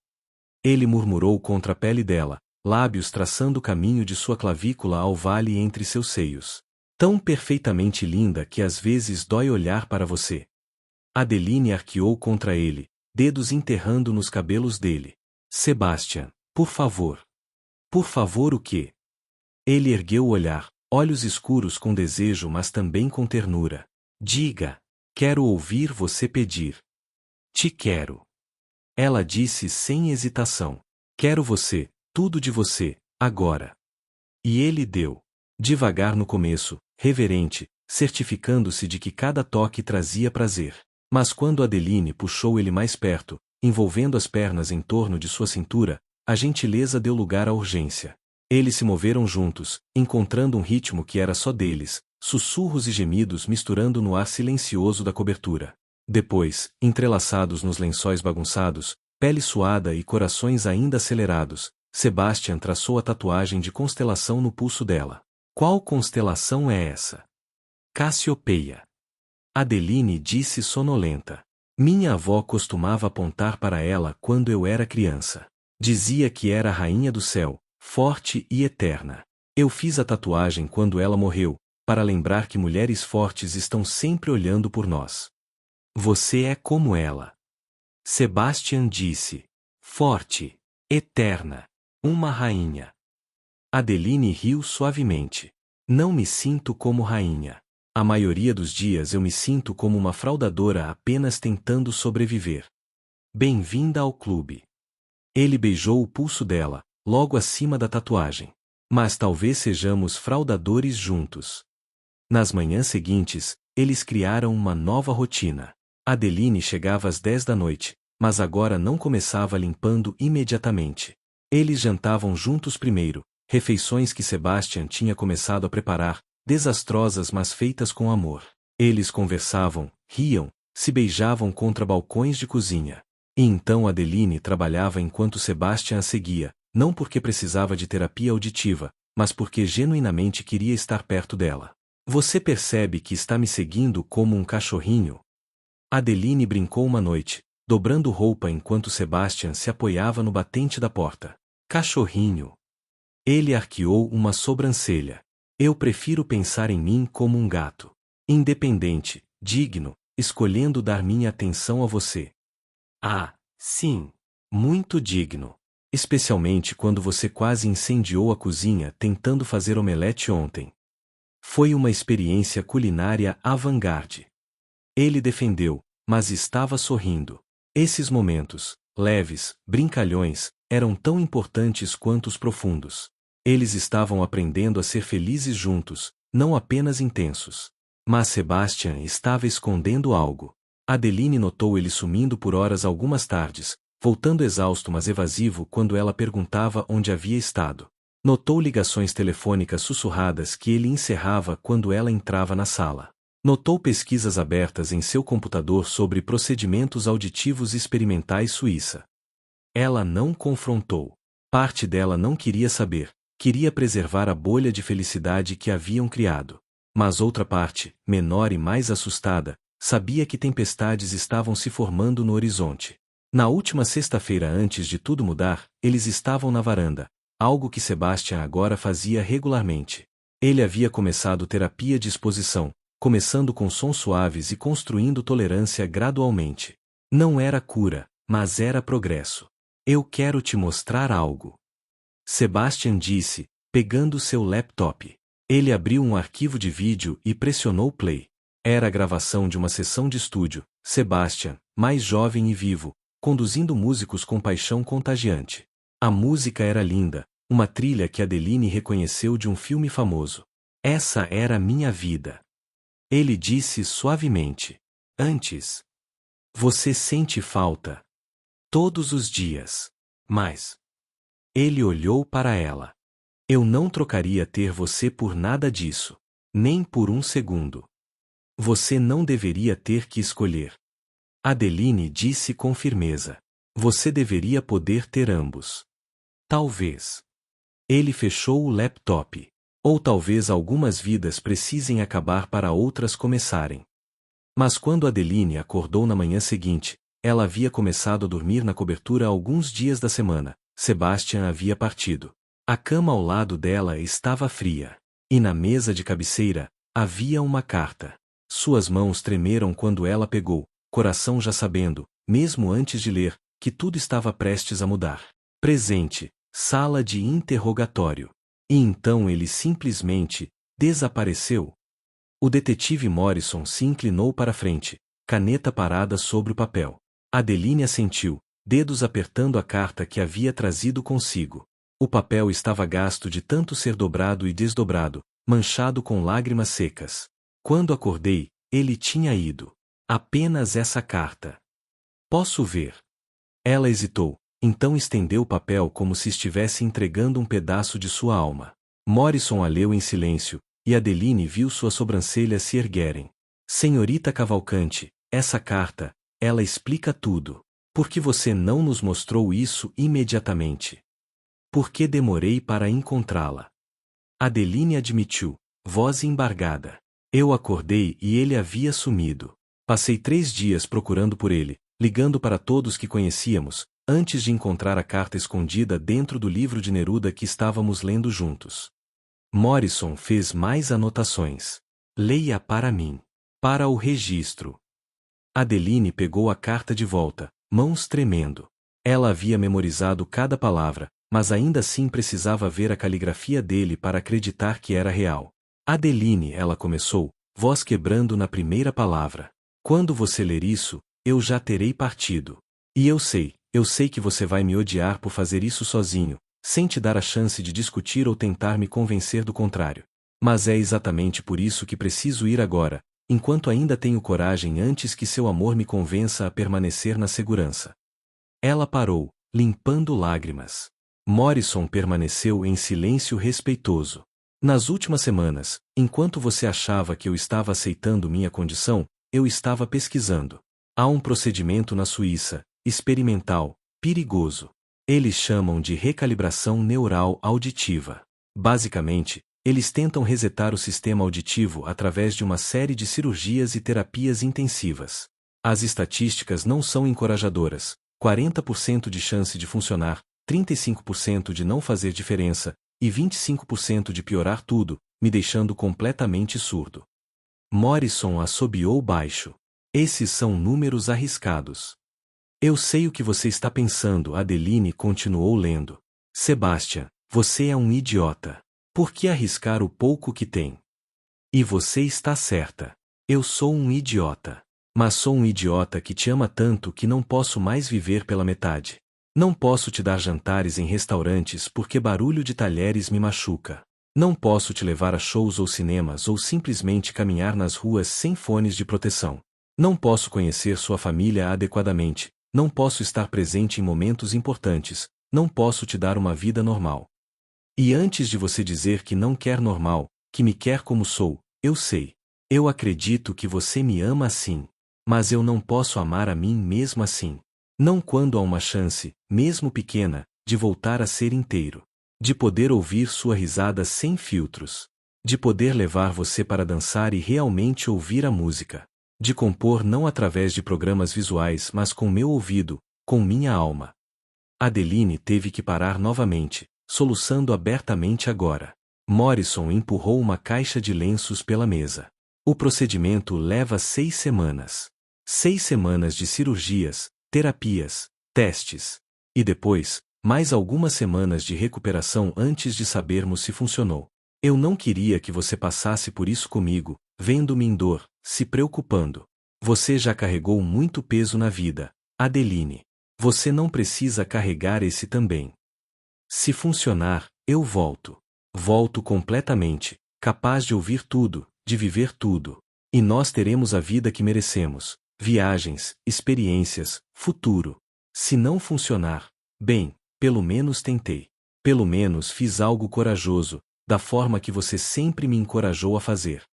Ele murmurou contra a pele dela, lábios traçando o caminho de sua clavícula ao vale entre seus seios. Tão perfeitamente linda que às vezes dói olhar para você. Adeline arqueou contra ele, dedos enterrando nos cabelos dele. Sebastian, por favor. Por favor o quê? Ele ergueu o olhar, olhos escuros com desejo mas também com ternura. Diga. Quero ouvir você pedir. Te quero. Ela disse sem hesitação. Quero você, tudo de você, agora. E ele deu. Devagar no começo, reverente, certificando-se de que cada toque trazia prazer. Mas quando Adeline puxou ele mais perto, envolvendo as pernas em torno de sua cintura, a gentileza deu lugar à urgência. Eles se moveram juntos, encontrando um ritmo que era só deles, sussurros e gemidos misturando no ar silencioso da cobertura. Depois, entrelaçados nos lençóis bagunçados, pele suada e corações ainda acelerados, Sebastian traçou a tatuagem de constelação no pulso dela. Qual constelação é essa? Cassiopeia. Adeline disse sonolenta. Minha avó costumava apontar para ela quando eu era criança. Dizia que era a rainha do céu, forte e eterna. Eu fiz a tatuagem quando ela morreu, para lembrar que mulheres fortes estão sempre olhando por nós. Você é como ela. Sebastian disse. Forte. Eterna. Uma rainha. Adeline riu suavemente. Não me sinto como rainha. A maioria dos dias eu me sinto como uma fraudadora apenas tentando sobreviver. Bem-vinda ao clube. Ele beijou o pulso dela, logo acima da tatuagem. Mas talvez sejamos fraudadores juntos. Nas manhãs seguintes, eles criaram uma nova rotina. Adeline chegava às 10 da noite, mas agora não começava limpando imediatamente. Eles jantavam juntos primeiro, refeições que Sebastian tinha começado a preparar, desastrosas mas feitas com amor. Eles conversavam, riam, se beijavam contra balcões de cozinha. E então Adeline trabalhava enquanto Sebastian a seguia, não porque precisava de terapia auditiva, mas porque genuinamente queria estar perto dela. Você percebe que está me seguindo como um cachorrinho? Adeline brincou uma noite, dobrando roupa enquanto Sebastian se apoiava no batente da porta. Cachorrinho. Ele arqueou uma sobrancelha. Eu prefiro pensar em mim como um gato. Independente, digno, escolhendo dar minha atenção a você. Ah, sim. Muito digno. Especialmente quando você quase incendiou a cozinha tentando fazer omelete ontem. Foi uma experiência culinária avant-garde. Ele defendeu, mas estava sorrindo. Esses momentos, leves, brincalhões, eram tão importantes quanto os profundos. Eles estavam aprendendo a ser felizes juntos, não apenas intensos. Mas Sebastian estava escondendo algo. Adeline notou ele sumindo por horas algumas tardes, voltando exausto mas evasivo quando ela perguntava onde havia estado. Notou ligações telefônicas sussurradas que ele encerrava quando ela entrava na sala. Notou pesquisas abertas em seu computador sobre procedimentos auditivos experimentais suíça. Ela não confrontou. Parte dela não queria saber, queria preservar a bolha de felicidade que haviam criado. Mas outra parte, menor e mais assustada, sabia que tempestades estavam se formando no horizonte. Na última sexta-feira antes de tudo mudar, eles estavam na varanda, algo que Sebastian agora fazia regularmente. Ele havia começado terapia de exposição, começando com sons suaves e construindo tolerância gradualmente. Não era cura, mas era progresso. Eu quero te mostrar algo. Sebastian disse, pegando seu laptop. Ele abriu um arquivo de vídeo e pressionou play. Era a gravação de uma sessão de estúdio, Sebastian, mais jovem e vivo, conduzindo músicos com paixão contagiante. A música era linda, uma trilha que Adeline reconheceu de um filme famoso. Essa era a minha vida. Ele disse suavemente. Antes. Você sente falta. Todos os dias. Mas. Ele olhou para ela. Eu não trocaria ter você por nada disso. Nem por um segundo. Você não deveria ter que escolher. Adeline disse com firmeza. Você deveria poder ter ambos. Talvez. Ele fechou o laptop. Ou talvez algumas vidas precisem acabar para outras começarem. Mas quando Adeline acordou na manhã seguinte, ela havia começado a dormir na cobertura alguns dias da semana. Sebastian havia partido. A cama ao lado dela estava fria. E na mesa de cabeceira, havia uma carta. Suas mãos tremeram quando ela pegou, coração já sabendo, mesmo antes de ler, que tudo estava prestes a mudar. Presente, sala de interrogatório. E então ele simplesmente desapareceu. O detetive Morrison se inclinou para frente, caneta parada sobre o papel. Adeline assentiu, dedos apertando a carta que havia trazido consigo. O papel estava gasto de tanto ser dobrado e desdobrado, manchado com lágrimas secas. Quando acordei, ele tinha ido. Apenas essa carta. Posso ver? Ela hesitou, então estendeu o papel como se estivesse entregando um pedaço de sua alma. Morrison a leu em silêncio, e Adeline viu suas sobrancelhas se erguerem. Senhorita Cavalcante, essa carta, ela explica tudo. Por que você não nos mostrou isso imediatamente? Por que demorei para encontrá-la? Adeline admitiu, voz embargada. Eu acordei e ele havia sumido. Passei 3 dias procurando por ele, ligando para todos que conhecíamos, antes de encontrar a carta escondida dentro do livro de Neruda que estávamos lendo juntos. Morrison fez mais anotações. Leia para mim. Para o registro. Adeline pegou a carta de volta, mãos tremendo. Ela havia memorizado cada palavra, mas ainda assim precisava ver a caligrafia dele para acreditar que era real. Adeline, ela começou, voz quebrando na primeira palavra. Quando você ler isso, eu já terei partido. E eu sei que você vai me odiar por fazer isso sozinho, sem te dar a chance de discutir ou tentar me convencer do contrário. Mas é exatamente por isso que preciso ir agora, enquanto ainda tenho coragem antes que seu amor me convença a permanecer na segurança. Ela parou, limpando lágrimas. Morrison permaneceu em silêncio respeitoso. Nas últimas semanas, enquanto você achava que eu estava aceitando minha condição, eu estava pesquisando. Há um procedimento na Suíça, experimental, perigoso. Eles chamam de recalibração neural auditiva. Basicamente, eles tentam resetar o sistema auditivo através de uma série de cirurgias e terapias intensivas. As estatísticas não são encorajadoras: 40% de chance de funcionar, 35% de não fazer diferença, e 25% de piorar tudo, me deixando completamente surdo. Morrison assobiou baixo. Esses são números arriscados. Eu sei o que você está pensando, Adeline continuou lendo. Sebastian, você é um idiota. Por que arriscar o pouco que tem? E você está certa. Eu sou um idiota. Mas sou um idiota que te ama tanto que não posso mais viver pela metade. Não posso te dar jantares em restaurantes porque barulho de talheres me machuca. Não posso te levar a shows ou cinemas ou simplesmente caminhar nas ruas sem fones de proteção. Não posso conhecer sua família adequadamente. Não posso estar presente em momentos importantes. Não posso te dar uma vida normal. E antes de você dizer que não quer normal, que me quer como sou, eu sei. Eu acredito que você me ama assim. Mas eu não posso amar a mim mesmo assim. Não quando há uma chance, mesmo pequena, de voltar a ser inteiro. De poder ouvir sua risada sem filtros. De poder levar você para dançar e realmente ouvir a música. De compor não através de programas visuais mas com meu ouvido, com minha alma. Adeline teve que parar novamente, soluçando abertamente agora. Morrison empurrou uma caixa de lenços pela mesa. O procedimento leva 6 semanas. 6 semanas de cirurgias, terapias, testes. E depois, mais algumas semanas de recuperação antes de sabermos se funcionou. Eu não queria que você passasse por isso comigo, vendo-me em dor, se preocupando. Você já carregou muito peso na vida, Adeline. Você não precisa carregar esse também. Se funcionar, eu volto. Volto completamente, capaz de ouvir tudo, de viver tudo. E nós teremos a vida que merecemos. Viagens, experiências, futuro. Se não funcionar, bem, pelo menos tentei. Pelo menos fiz algo corajoso, da forma que você sempre me encorajou a fazer.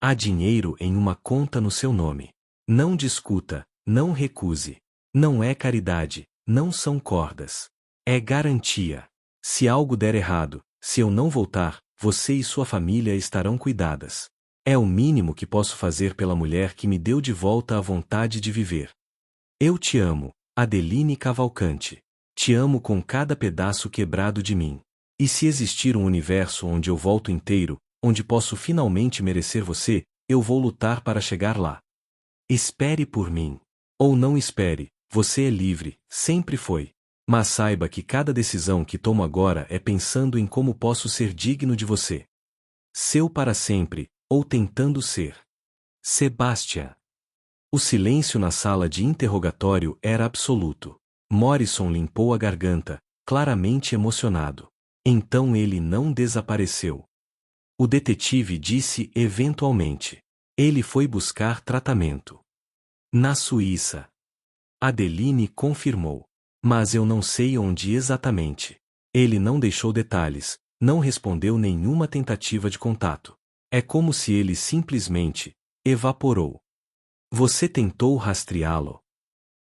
Há dinheiro em uma conta no seu nome. Não discuta, não recuse. Não é caridade, não são cordas. É garantia. Se algo der errado, se eu não voltar, você e sua família estarão cuidadas. É o mínimo que posso fazer pela mulher que me deu de volta a vontade de viver. Eu te amo, Adeline Cavalcante. Te amo com cada pedaço quebrado de mim. E se existir um universo onde eu volto inteiro, onde posso finalmente merecer você, eu vou lutar para chegar lá. Espere por mim. Ou não espere, você é livre, sempre foi. Mas saiba que cada decisão que tomo agora é pensando em como posso ser digno de você. Seu para sempre, ou tentando ser. Sebastian. O silêncio na sala de interrogatório era absoluto. Morrison limpou a garganta, claramente emocionado. Então ele não desapareceu. O detetive disse eventualmente. Ele foi buscar tratamento. Na Suíça. Adeline confirmou. Mas eu não sei onde exatamente. Ele não deixou detalhes, não respondeu nenhuma tentativa de contato. É como se ele simplesmente evaporou. Você tentou rastreá-lo?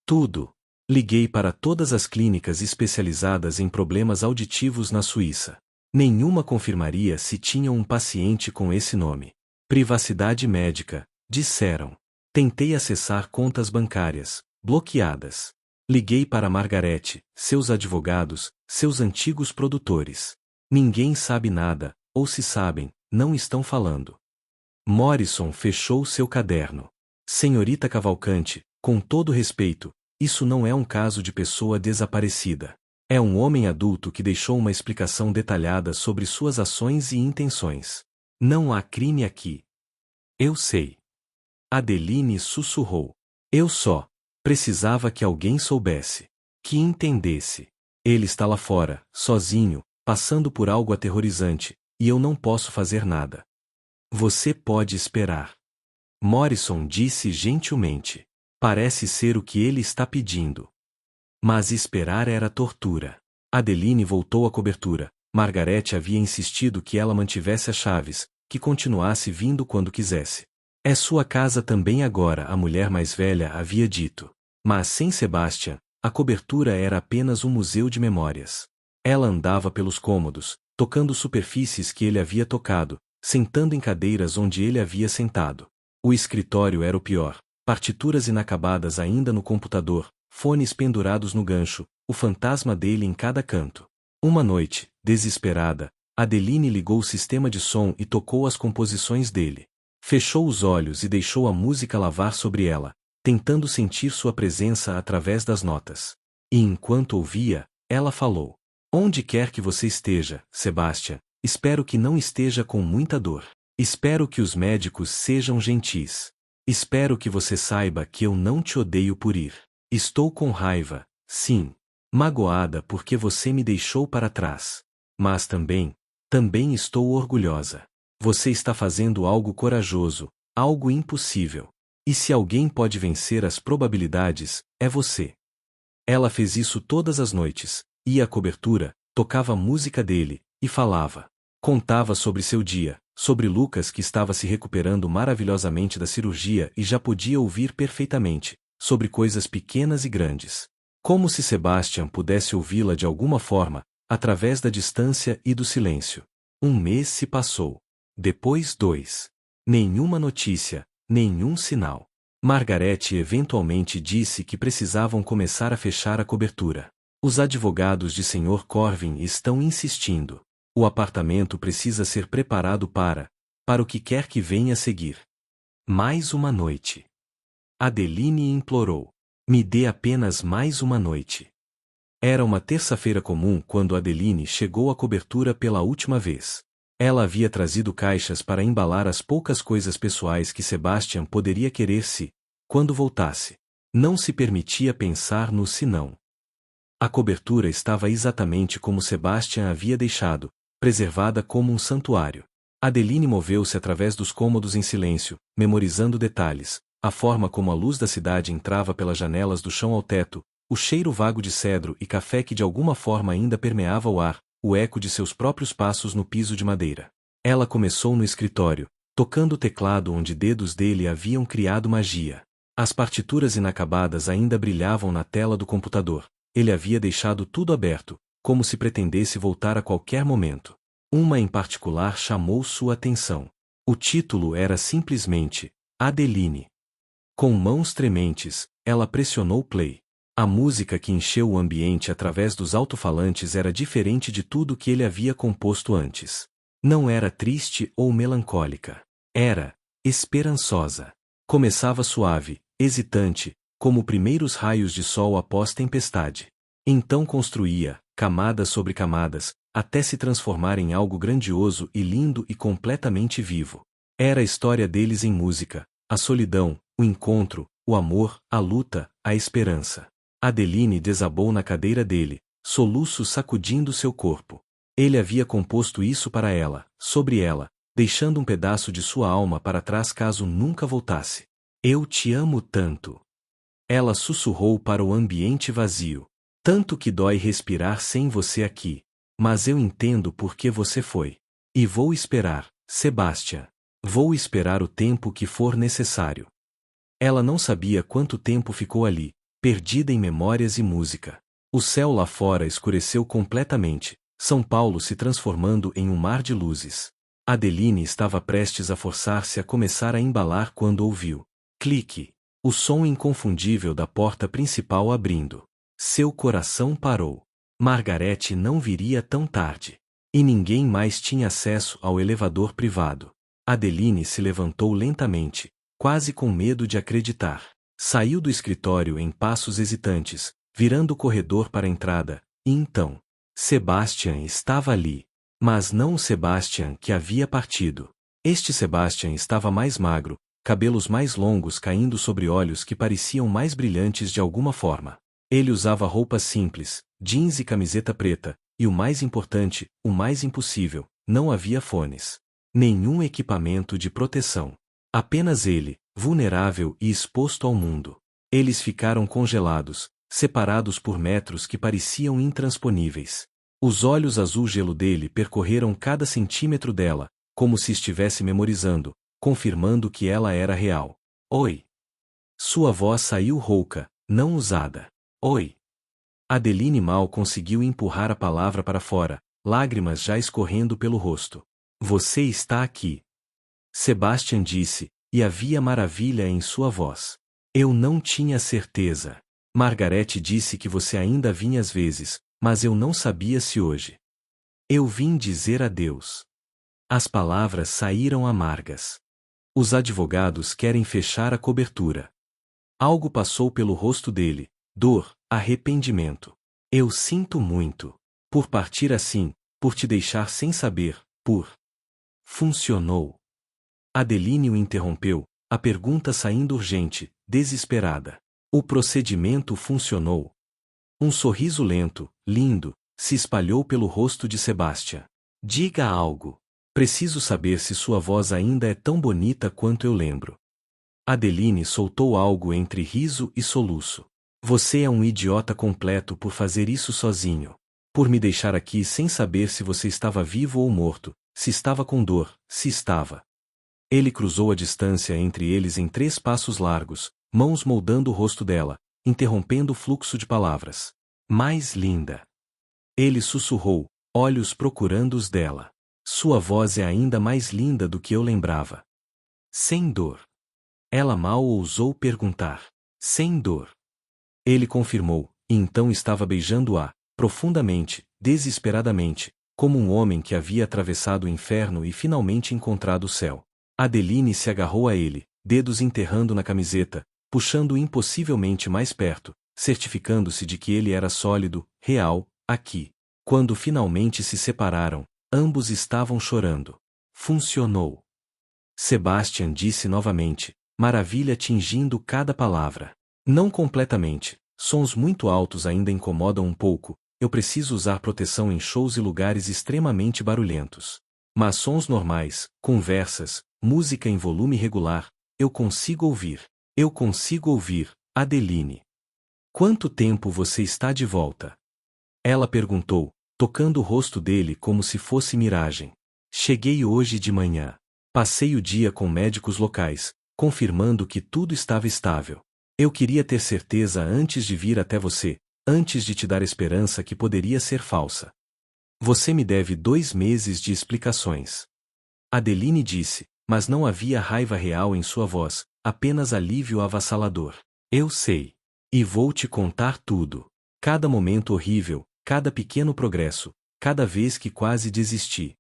Tudo. Liguei para todas as clínicas especializadas em problemas auditivos na Suíça. Nenhuma confirmaria se tinha um paciente com esse nome. Privacidade médica, disseram. Tentei acessar contas bancárias, bloqueadas. Liguei para Margarete, seus advogados, seus antigos produtores. Ninguém sabe nada, ou se sabem, não estão falando. Morrison fechou seu caderno. Senhorita Cavalcante, com todo respeito, isso não é um caso de pessoa desaparecida. É um homem adulto que deixou uma explicação detalhada sobre suas ações e intenções. Não há crime aqui. Eu sei. Adeline sussurrou. Eu só precisava que alguém soubesse. Que entendesse. Ele está lá fora, sozinho, passando por algo aterrorizante, e eu não posso fazer nada. Você pode esperar. Morrison disse gentilmente. Parece ser o que ele está pedindo. Mas esperar era tortura. Adeline voltou à cobertura. Margarete havia insistido que ela mantivesse as chaves, que continuasse vindo quando quisesse. É sua casa também agora, a mulher mais velha havia dito. Mas sem Sebastian, a cobertura era apenas um museu de memórias. Ela andava pelos cômodos, tocando superfícies que ele havia tocado, sentando em cadeiras onde ele havia sentado. O escritório era o pior. Partituras inacabadas ainda no computador, fones pendurados no gancho, o fantasma dele em cada canto. Uma noite, desesperada, Adeline ligou o sistema de som e tocou as composições dele. Fechou os olhos e deixou a música lavar sobre ela, tentando sentir sua presença através das notas. E enquanto ouvia, ela falou: Onde quer que você esteja, Sebastian, espero que não esteja com muita dor. Espero que os médicos sejam gentis. Espero que você saiba que eu não te odeio por ir. Estou com raiva, sim. Magoada porque você me deixou para trás. Mas também estou orgulhosa. Você está fazendo algo corajoso, algo impossível. E se alguém pode vencer as probabilidades, é você. Ela fez isso todas as noites, ia à cobertura, tocava a música dele, e falava. Contava sobre seu dia, sobre Lucas que estava se recuperando maravilhosamente da cirurgia e já podia ouvir perfeitamente, sobre coisas pequenas e grandes. Como se Sebastian pudesse ouvi-la de alguma forma, através da distância e do silêncio. Um mês se passou. Depois 2. Nenhuma notícia, nenhum sinal. Margarete eventualmente disse que precisavam começar a fechar a cobertura. Os advogados de Sr. Corvin estão insistindo. O apartamento precisa ser preparado para o que quer que venha a seguir. Mais uma noite. Adeline implorou. Me dê apenas mais uma noite. Era uma terça-feira comum quando Adeline chegou à cobertura pela última vez. Ela havia trazido caixas para embalar as poucas coisas pessoais que Sebastian poderia querer quando voltasse. Não se permitia pensar no senão. A cobertura estava exatamente como Sebastian havia deixado, preservada como um santuário. Adeline moveu-se através dos cômodos em silêncio, memorizando detalhes, a forma como a luz da cidade entrava pelas janelas do chão ao teto, o cheiro vago de cedro e café que de alguma forma ainda permeava o ar, o eco de seus próprios passos no piso de madeira. Ela começou no escritório, tocando o teclado onde dedos dele haviam criado magia. As partituras inacabadas ainda brilhavam na tela do computador. Ele havia deixado tudo aberto, como se pretendesse voltar a qualquer momento. Uma em particular chamou sua atenção. O título era simplesmente Adeline. Com mãos trementes, ela pressionou play. A música que encheu o ambiente através dos alto-falantes era diferente de tudo que ele havia composto antes. Não era triste ou melancólica. Era esperançosa. Começava suave, hesitante, como primeiros raios de sol após tempestade. Então construía, camadas sobre camadas, até se transformar em algo grandioso e lindo e completamente vivo. Era a história deles em música, a solidão, o encontro, o amor, a luta, a esperança. Adeline desabou na cadeira dele, soluços sacudindo seu corpo. Ele havia composto isso para ela, sobre ela, deixando um pedaço de sua alma para trás caso nunca voltasse. Eu te amo tanto. Ela sussurrou para o ambiente vazio. Tanto que dói respirar sem você aqui. Mas eu entendo por que você foi. E vou esperar, Sebastian. Vou esperar o tempo que for necessário. Ela não sabia quanto tempo ficou ali, perdida em memórias e música. O céu lá fora escureceu completamente, São Paulo se transformando em um mar de luzes. Adeline estava prestes a forçar-se a começar a embalar quando ouviu. Clique. O som inconfundível da porta principal abrindo. Seu coração parou. Margarete não viria tão tarde. E ninguém mais tinha acesso ao elevador privado. Adeline se levantou lentamente, quase com medo de acreditar. Saiu do escritório em passos hesitantes, virando o corredor para a entrada, e então, Sebastian estava ali. Mas não o Sebastian que havia partido. Este Sebastian estava mais magro, cabelos mais longos caindo sobre olhos que pareciam mais brilhantes de alguma forma. Ele usava roupas simples, jeans e camiseta preta, e o mais importante, o mais impossível, não havia fones. Nenhum equipamento de proteção. Apenas ele, vulnerável e exposto ao mundo. Eles ficaram congelados, separados por metros que pareciam intransponíveis. Os olhos azul gelo dele percorreram cada centímetro dela, como se estivesse memorizando, confirmando que ela era real. Oi. Sua voz saiu rouca, não usada. Oi. Adeline mal conseguiu empurrar a palavra para fora, lágrimas já escorrendo pelo rosto. Você está aqui. Sebastian disse, e havia maravilha em sua voz. Eu não tinha certeza. Margarete disse que você ainda vinha às vezes, mas eu não sabia se hoje. Eu vim dizer adeus. As palavras saíram amargas. Os advogados querem fechar a cobertura. Algo passou pelo rosto dele, dor, arrependimento. Eu sinto muito. Por partir assim, por te deixar sem saber, por... Funcionou. Adeline o interrompeu, a pergunta saindo urgente, desesperada. O procedimento funcionou. Um sorriso lento, lindo, se espalhou pelo rosto de Sebastian. Diga algo. Preciso saber se sua voz ainda é tão bonita quanto eu lembro. Adeline soltou algo entre riso e soluço. Você é um idiota completo por fazer isso sozinho. Por me deixar aqui sem saber se você estava vivo ou morto, se estava com dor, se estava. Ele cruzou a distância entre eles em 3 passos largos, mãos moldando o rosto dela, interrompendo o fluxo de palavras. Mais linda. Ele sussurrou, olhos procurando os dela. Sua voz é ainda mais linda do que eu lembrava. Sem dor. Ela mal ousou perguntar. Sem dor. Ele confirmou, e então estava beijando-a, profundamente, desesperadamente, como um homem que havia atravessado o inferno e finalmente encontrado o céu. Adeline se agarrou a ele, dedos enterrando na camiseta, puxando-o impossivelmente mais perto, certificando-se de que ele era sólido, real, aqui. Quando finalmente se separaram, ambos estavam chorando. Funcionou. Sebastian disse novamente, maravilha tingindo cada palavra. Não completamente, sons muito altos ainda incomodam um pouco, eu preciso usar proteção em shows e lugares extremamente barulhentos. Mas sons normais, conversas, música em volume regular, eu consigo ouvir. Eu consigo ouvir, Adeline. Quanto tempo você está de volta? Ela perguntou, tocando o rosto dele como se fosse miragem. Cheguei hoje de manhã. Passei o dia com médicos locais, confirmando que tudo estava estável. Eu queria ter certeza antes de vir até você, antes de te dar esperança que poderia ser falsa. Você me deve 2 meses de explicações. Adeline disse, mas não havia raiva real em sua voz, apenas alívio avassalador. Eu sei. E vou te contar tudo. Cada momento horrível, cada pequeno progresso, cada vez que quase desisti.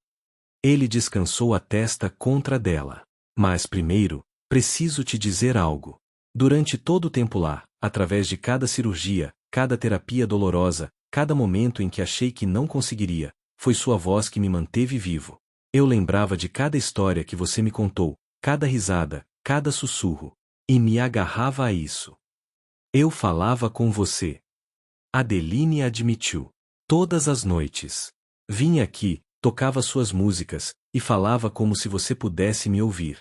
Ele descansou a testa contra dela. Mas primeiro, preciso te dizer algo. Durante todo o tempo lá, através de cada cirurgia, cada terapia dolorosa, cada momento em que achei que não conseguiria, foi sua voz que me manteve vivo. Eu lembrava de cada história que você me contou, cada risada, cada sussurro, e me agarrava a isso. Eu falava com você. Adeline admitiu. Todas as noites. Vinha aqui, tocava suas músicas, e falava como se você pudesse me ouvir.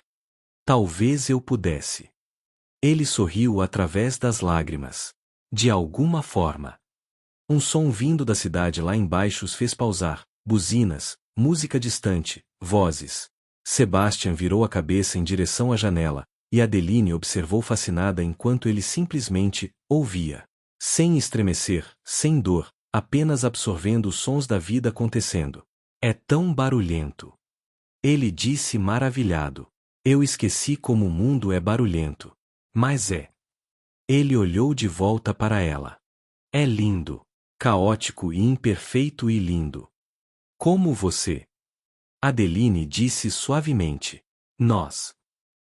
Talvez eu pudesse. Ele sorriu através das lágrimas. De alguma forma. Um som vindo da cidade lá embaixo os fez pausar, buzinas, música distante, vozes. Sebastian virou a cabeça em direção à janela, e Adeline observou fascinada enquanto ele simplesmente ouvia. Sem estremecer, sem dor, apenas absorvendo os sons da vida acontecendo. É tão barulhento. Ele disse maravilhado. Eu esqueci como o mundo é barulhento. Mas é. Ele olhou de volta para ela. É lindo. Caótico e imperfeito e lindo. Como você. Adeline disse suavemente. Nós.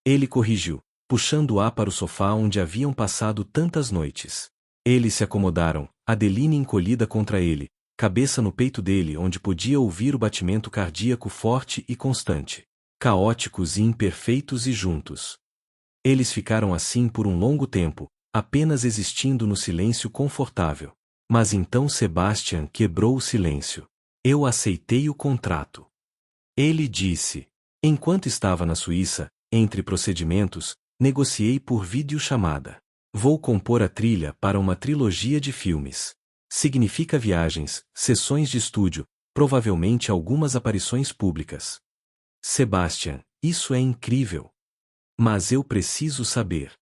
Ele corrigiu, puxando-a para o sofá onde haviam passado tantas noites. Eles se acomodaram, Adeline encolhida contra ele, cabeça no peito dele onde podia ouvir o batimento cardíaco forte e constante. Caóticos e imperfeitos e juntos. Eles ficaram assim por um longo tempo, apenas existindo no silêncio confortável. Mas então Sebastian quebrou o silêncio. Eu aceitei o contrato. Ele disse. Enquanto estava na Suíça, entre procedimentos, negociei por videochamada. Vou compor a trilha para uma trilogia de filmes. Significa viagens, sessões de estúdio, provavelmente algumas aparições públicas. Sebastian, isso é incrível. Mas eu preciso saber.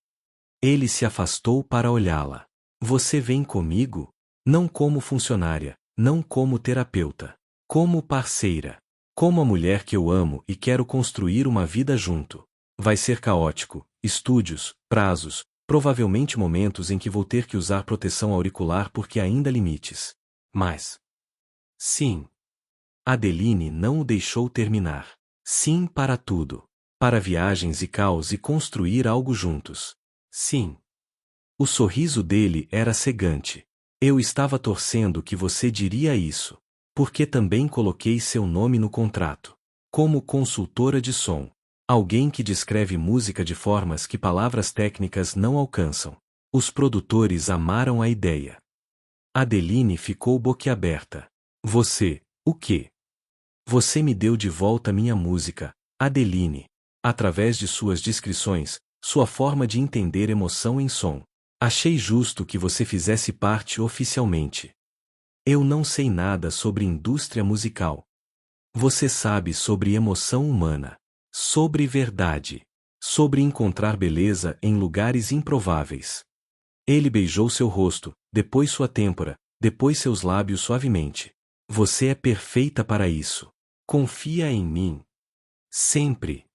Ele se afastou para olhá-la. Você vem comigo? Não como funcionária, não como terapeuta. Como parceira. Como a mulher que eu amo e quero construir uma vida junto. Vai ser caótico, estúdios, prazos, provavelmente momentos em que vou ter que usar proteção auricular porque ainda há limites. Mas... sim. Adeline não o deixou terminar. Sim para tudo. Para viagens e caos e construir algo juntos. Sim. O sorriso dele era cegante. Eu estava torcendo que você diria isso. Porque também coloquei seu nome no contrato. Como consultora de som. Alguém que descreve música de formas que palavras técnicas não alcançam. Os produtores amaram a ideia. Adeline ficou boquiaberta. Você, o quê? Você me deu de volta minha música, Adeline. Através de suas descrições, sua forma de entender emoção em som. Achei justo que você fizesse parte oficialmente. Eu não sei nada sobre indústria musical. Você sabe sobre emoção humana. Sobre verdade. Sobre encontrar beleza em lugares improváveis. Ele beijou seu rosto, depois sua têmpora, depois seus lábios suavemente. Você é perfeita para isso. Confia em mim. Sempre.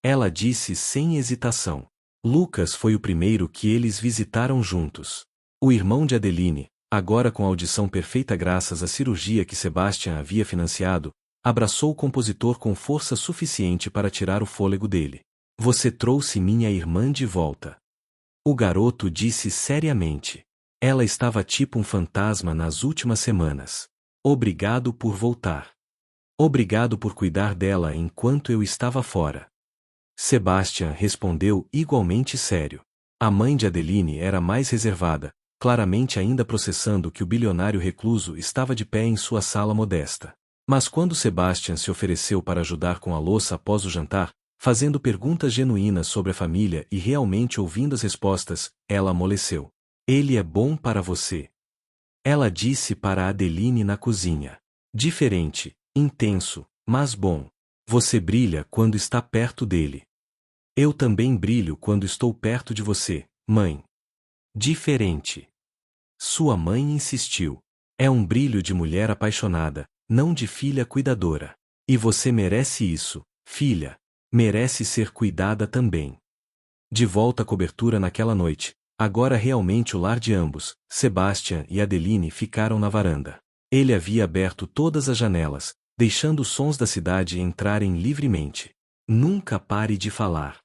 Ela disse sem hesitação. Lucas foi o primeiro que eles visitaram juntos. O irmão de Adeline, agora com a audição perfeita graças à cirurgia que Sebastian havia financiado, abraçou o compositor com força suficiente para tirar o fôlego dele. Você trouxe minha irmã de volta. O garoto disse seriamente. Ela estava tipo um fantasma nas últimas semanas. Obrigado por voltar. Obrigado por cuidar dela enquanto eu estava fora. Sebastian respondeu igualmente sério. A mãe de Adeline era mais reservada, claramente ainda processando que o bilionário recluso estava de pé em sua sala modesta. Mas quando Sebastian se ofereceu para ajudar com a louça após o jantar, fazendo perguntas genuínas sobre a família e realmente ouvindo as respostas, ela amoleceu. Ele é bom para você. Ela disse para Adeline na cozinha. Diferente, intenso, mas bom. Você brilha quando está perto dele. Eu também brilho quando estou perto de você, mãe. Diferente. Sua mãe insistiu. É um brilho de mulher apaixonada, não de filha cuidadora. E você merece isso, filha. Merece ser cuidada também. De volta à cobertura naquela noite, agora realmente o lar de ambos, Sebastian e Adeline ficaram na varanda. Ele havia aberto todas as janelas, deixando os sons da cidade entrarem livremente. Nunca pare de falar.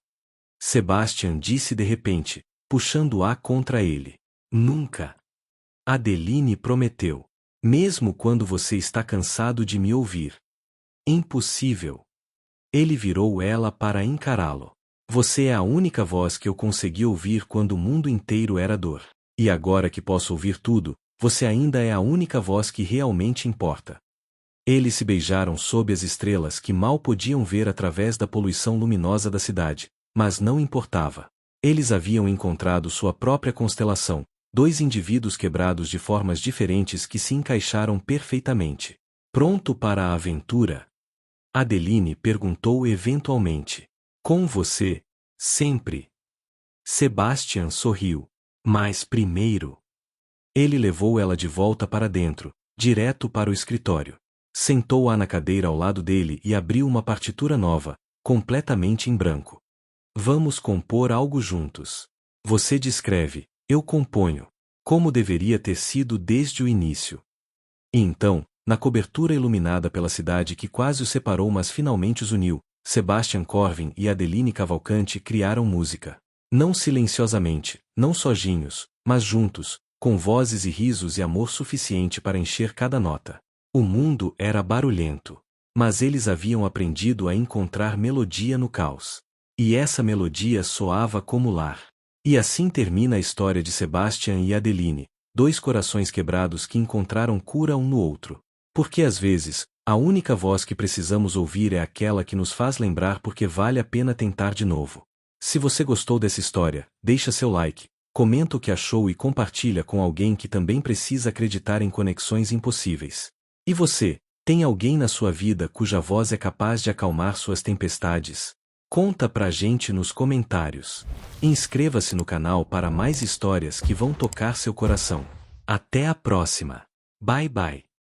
Sebastian disse de repente, puxando-a contra ele. Nunca. Adeline prometeu. Mesmo quando você está cansado de me ouvir. Impossível. Ele virou ela para encará-lo. Você é a única voz que eu consegui ouvir quando o mundo inteiro era dor. E agora que posso ouvir tudo, você ainda é a única voz que realmente importa. Eles se beijaram sob as estrelas que mal podiam ver através da poluição luminosa da cidade, mas não importava. Eles haviam encontrado sua própria constelação, dois indivíduos quebrados de formas diferentes que se encaixaram perfeitamente. Pronto para a aventura? Adeline perguntou eventualmente. Com você, sempre. Sebastian sorriu. Mas primeiro. Ele levou ela de volta para dentro, direto para o escritório. Sentou-a na cadeira ao lado dele e abriu uma partitura nova, completamente em branco. Vamos compor algo juntos. Você descreve, eu componho. Como deveria ter sido desde o início. E então, na cobertura iluminada pela cidade que quase os separou mas finalmente os uniu, Sebastian Corvin e Adeline Cavalcante criaram música. Não silenciosamente, não sozinhos, mas juntos, com vozes e risos e amor suficiente para encher cada nota. O mundo era barulhento. Mas eles haviam aprendido a encontrar melodia no caos. E essa melodia soava como lar. E assim termina a história de Sebastian e Adeline, dois corações quebrados que encontraram cura um no outro. Porque às vezes, a única voz que precisamos ouvir é aquela que nos faz lembrar porque vale a pena tentar de novo. Se você gostou dessa história, deixa seu like, comenta o que achou e compartilha com alguém que também precisa acreditar em conexões impossíveis. E você, tem alguém na sua vida cuja voz é capaz de acalmar suas tempestades? Conta pra gente nos comentários. Inscreva-se no canal para mais histórias que vão tocar seu coração. Até a próxima. Bye bye.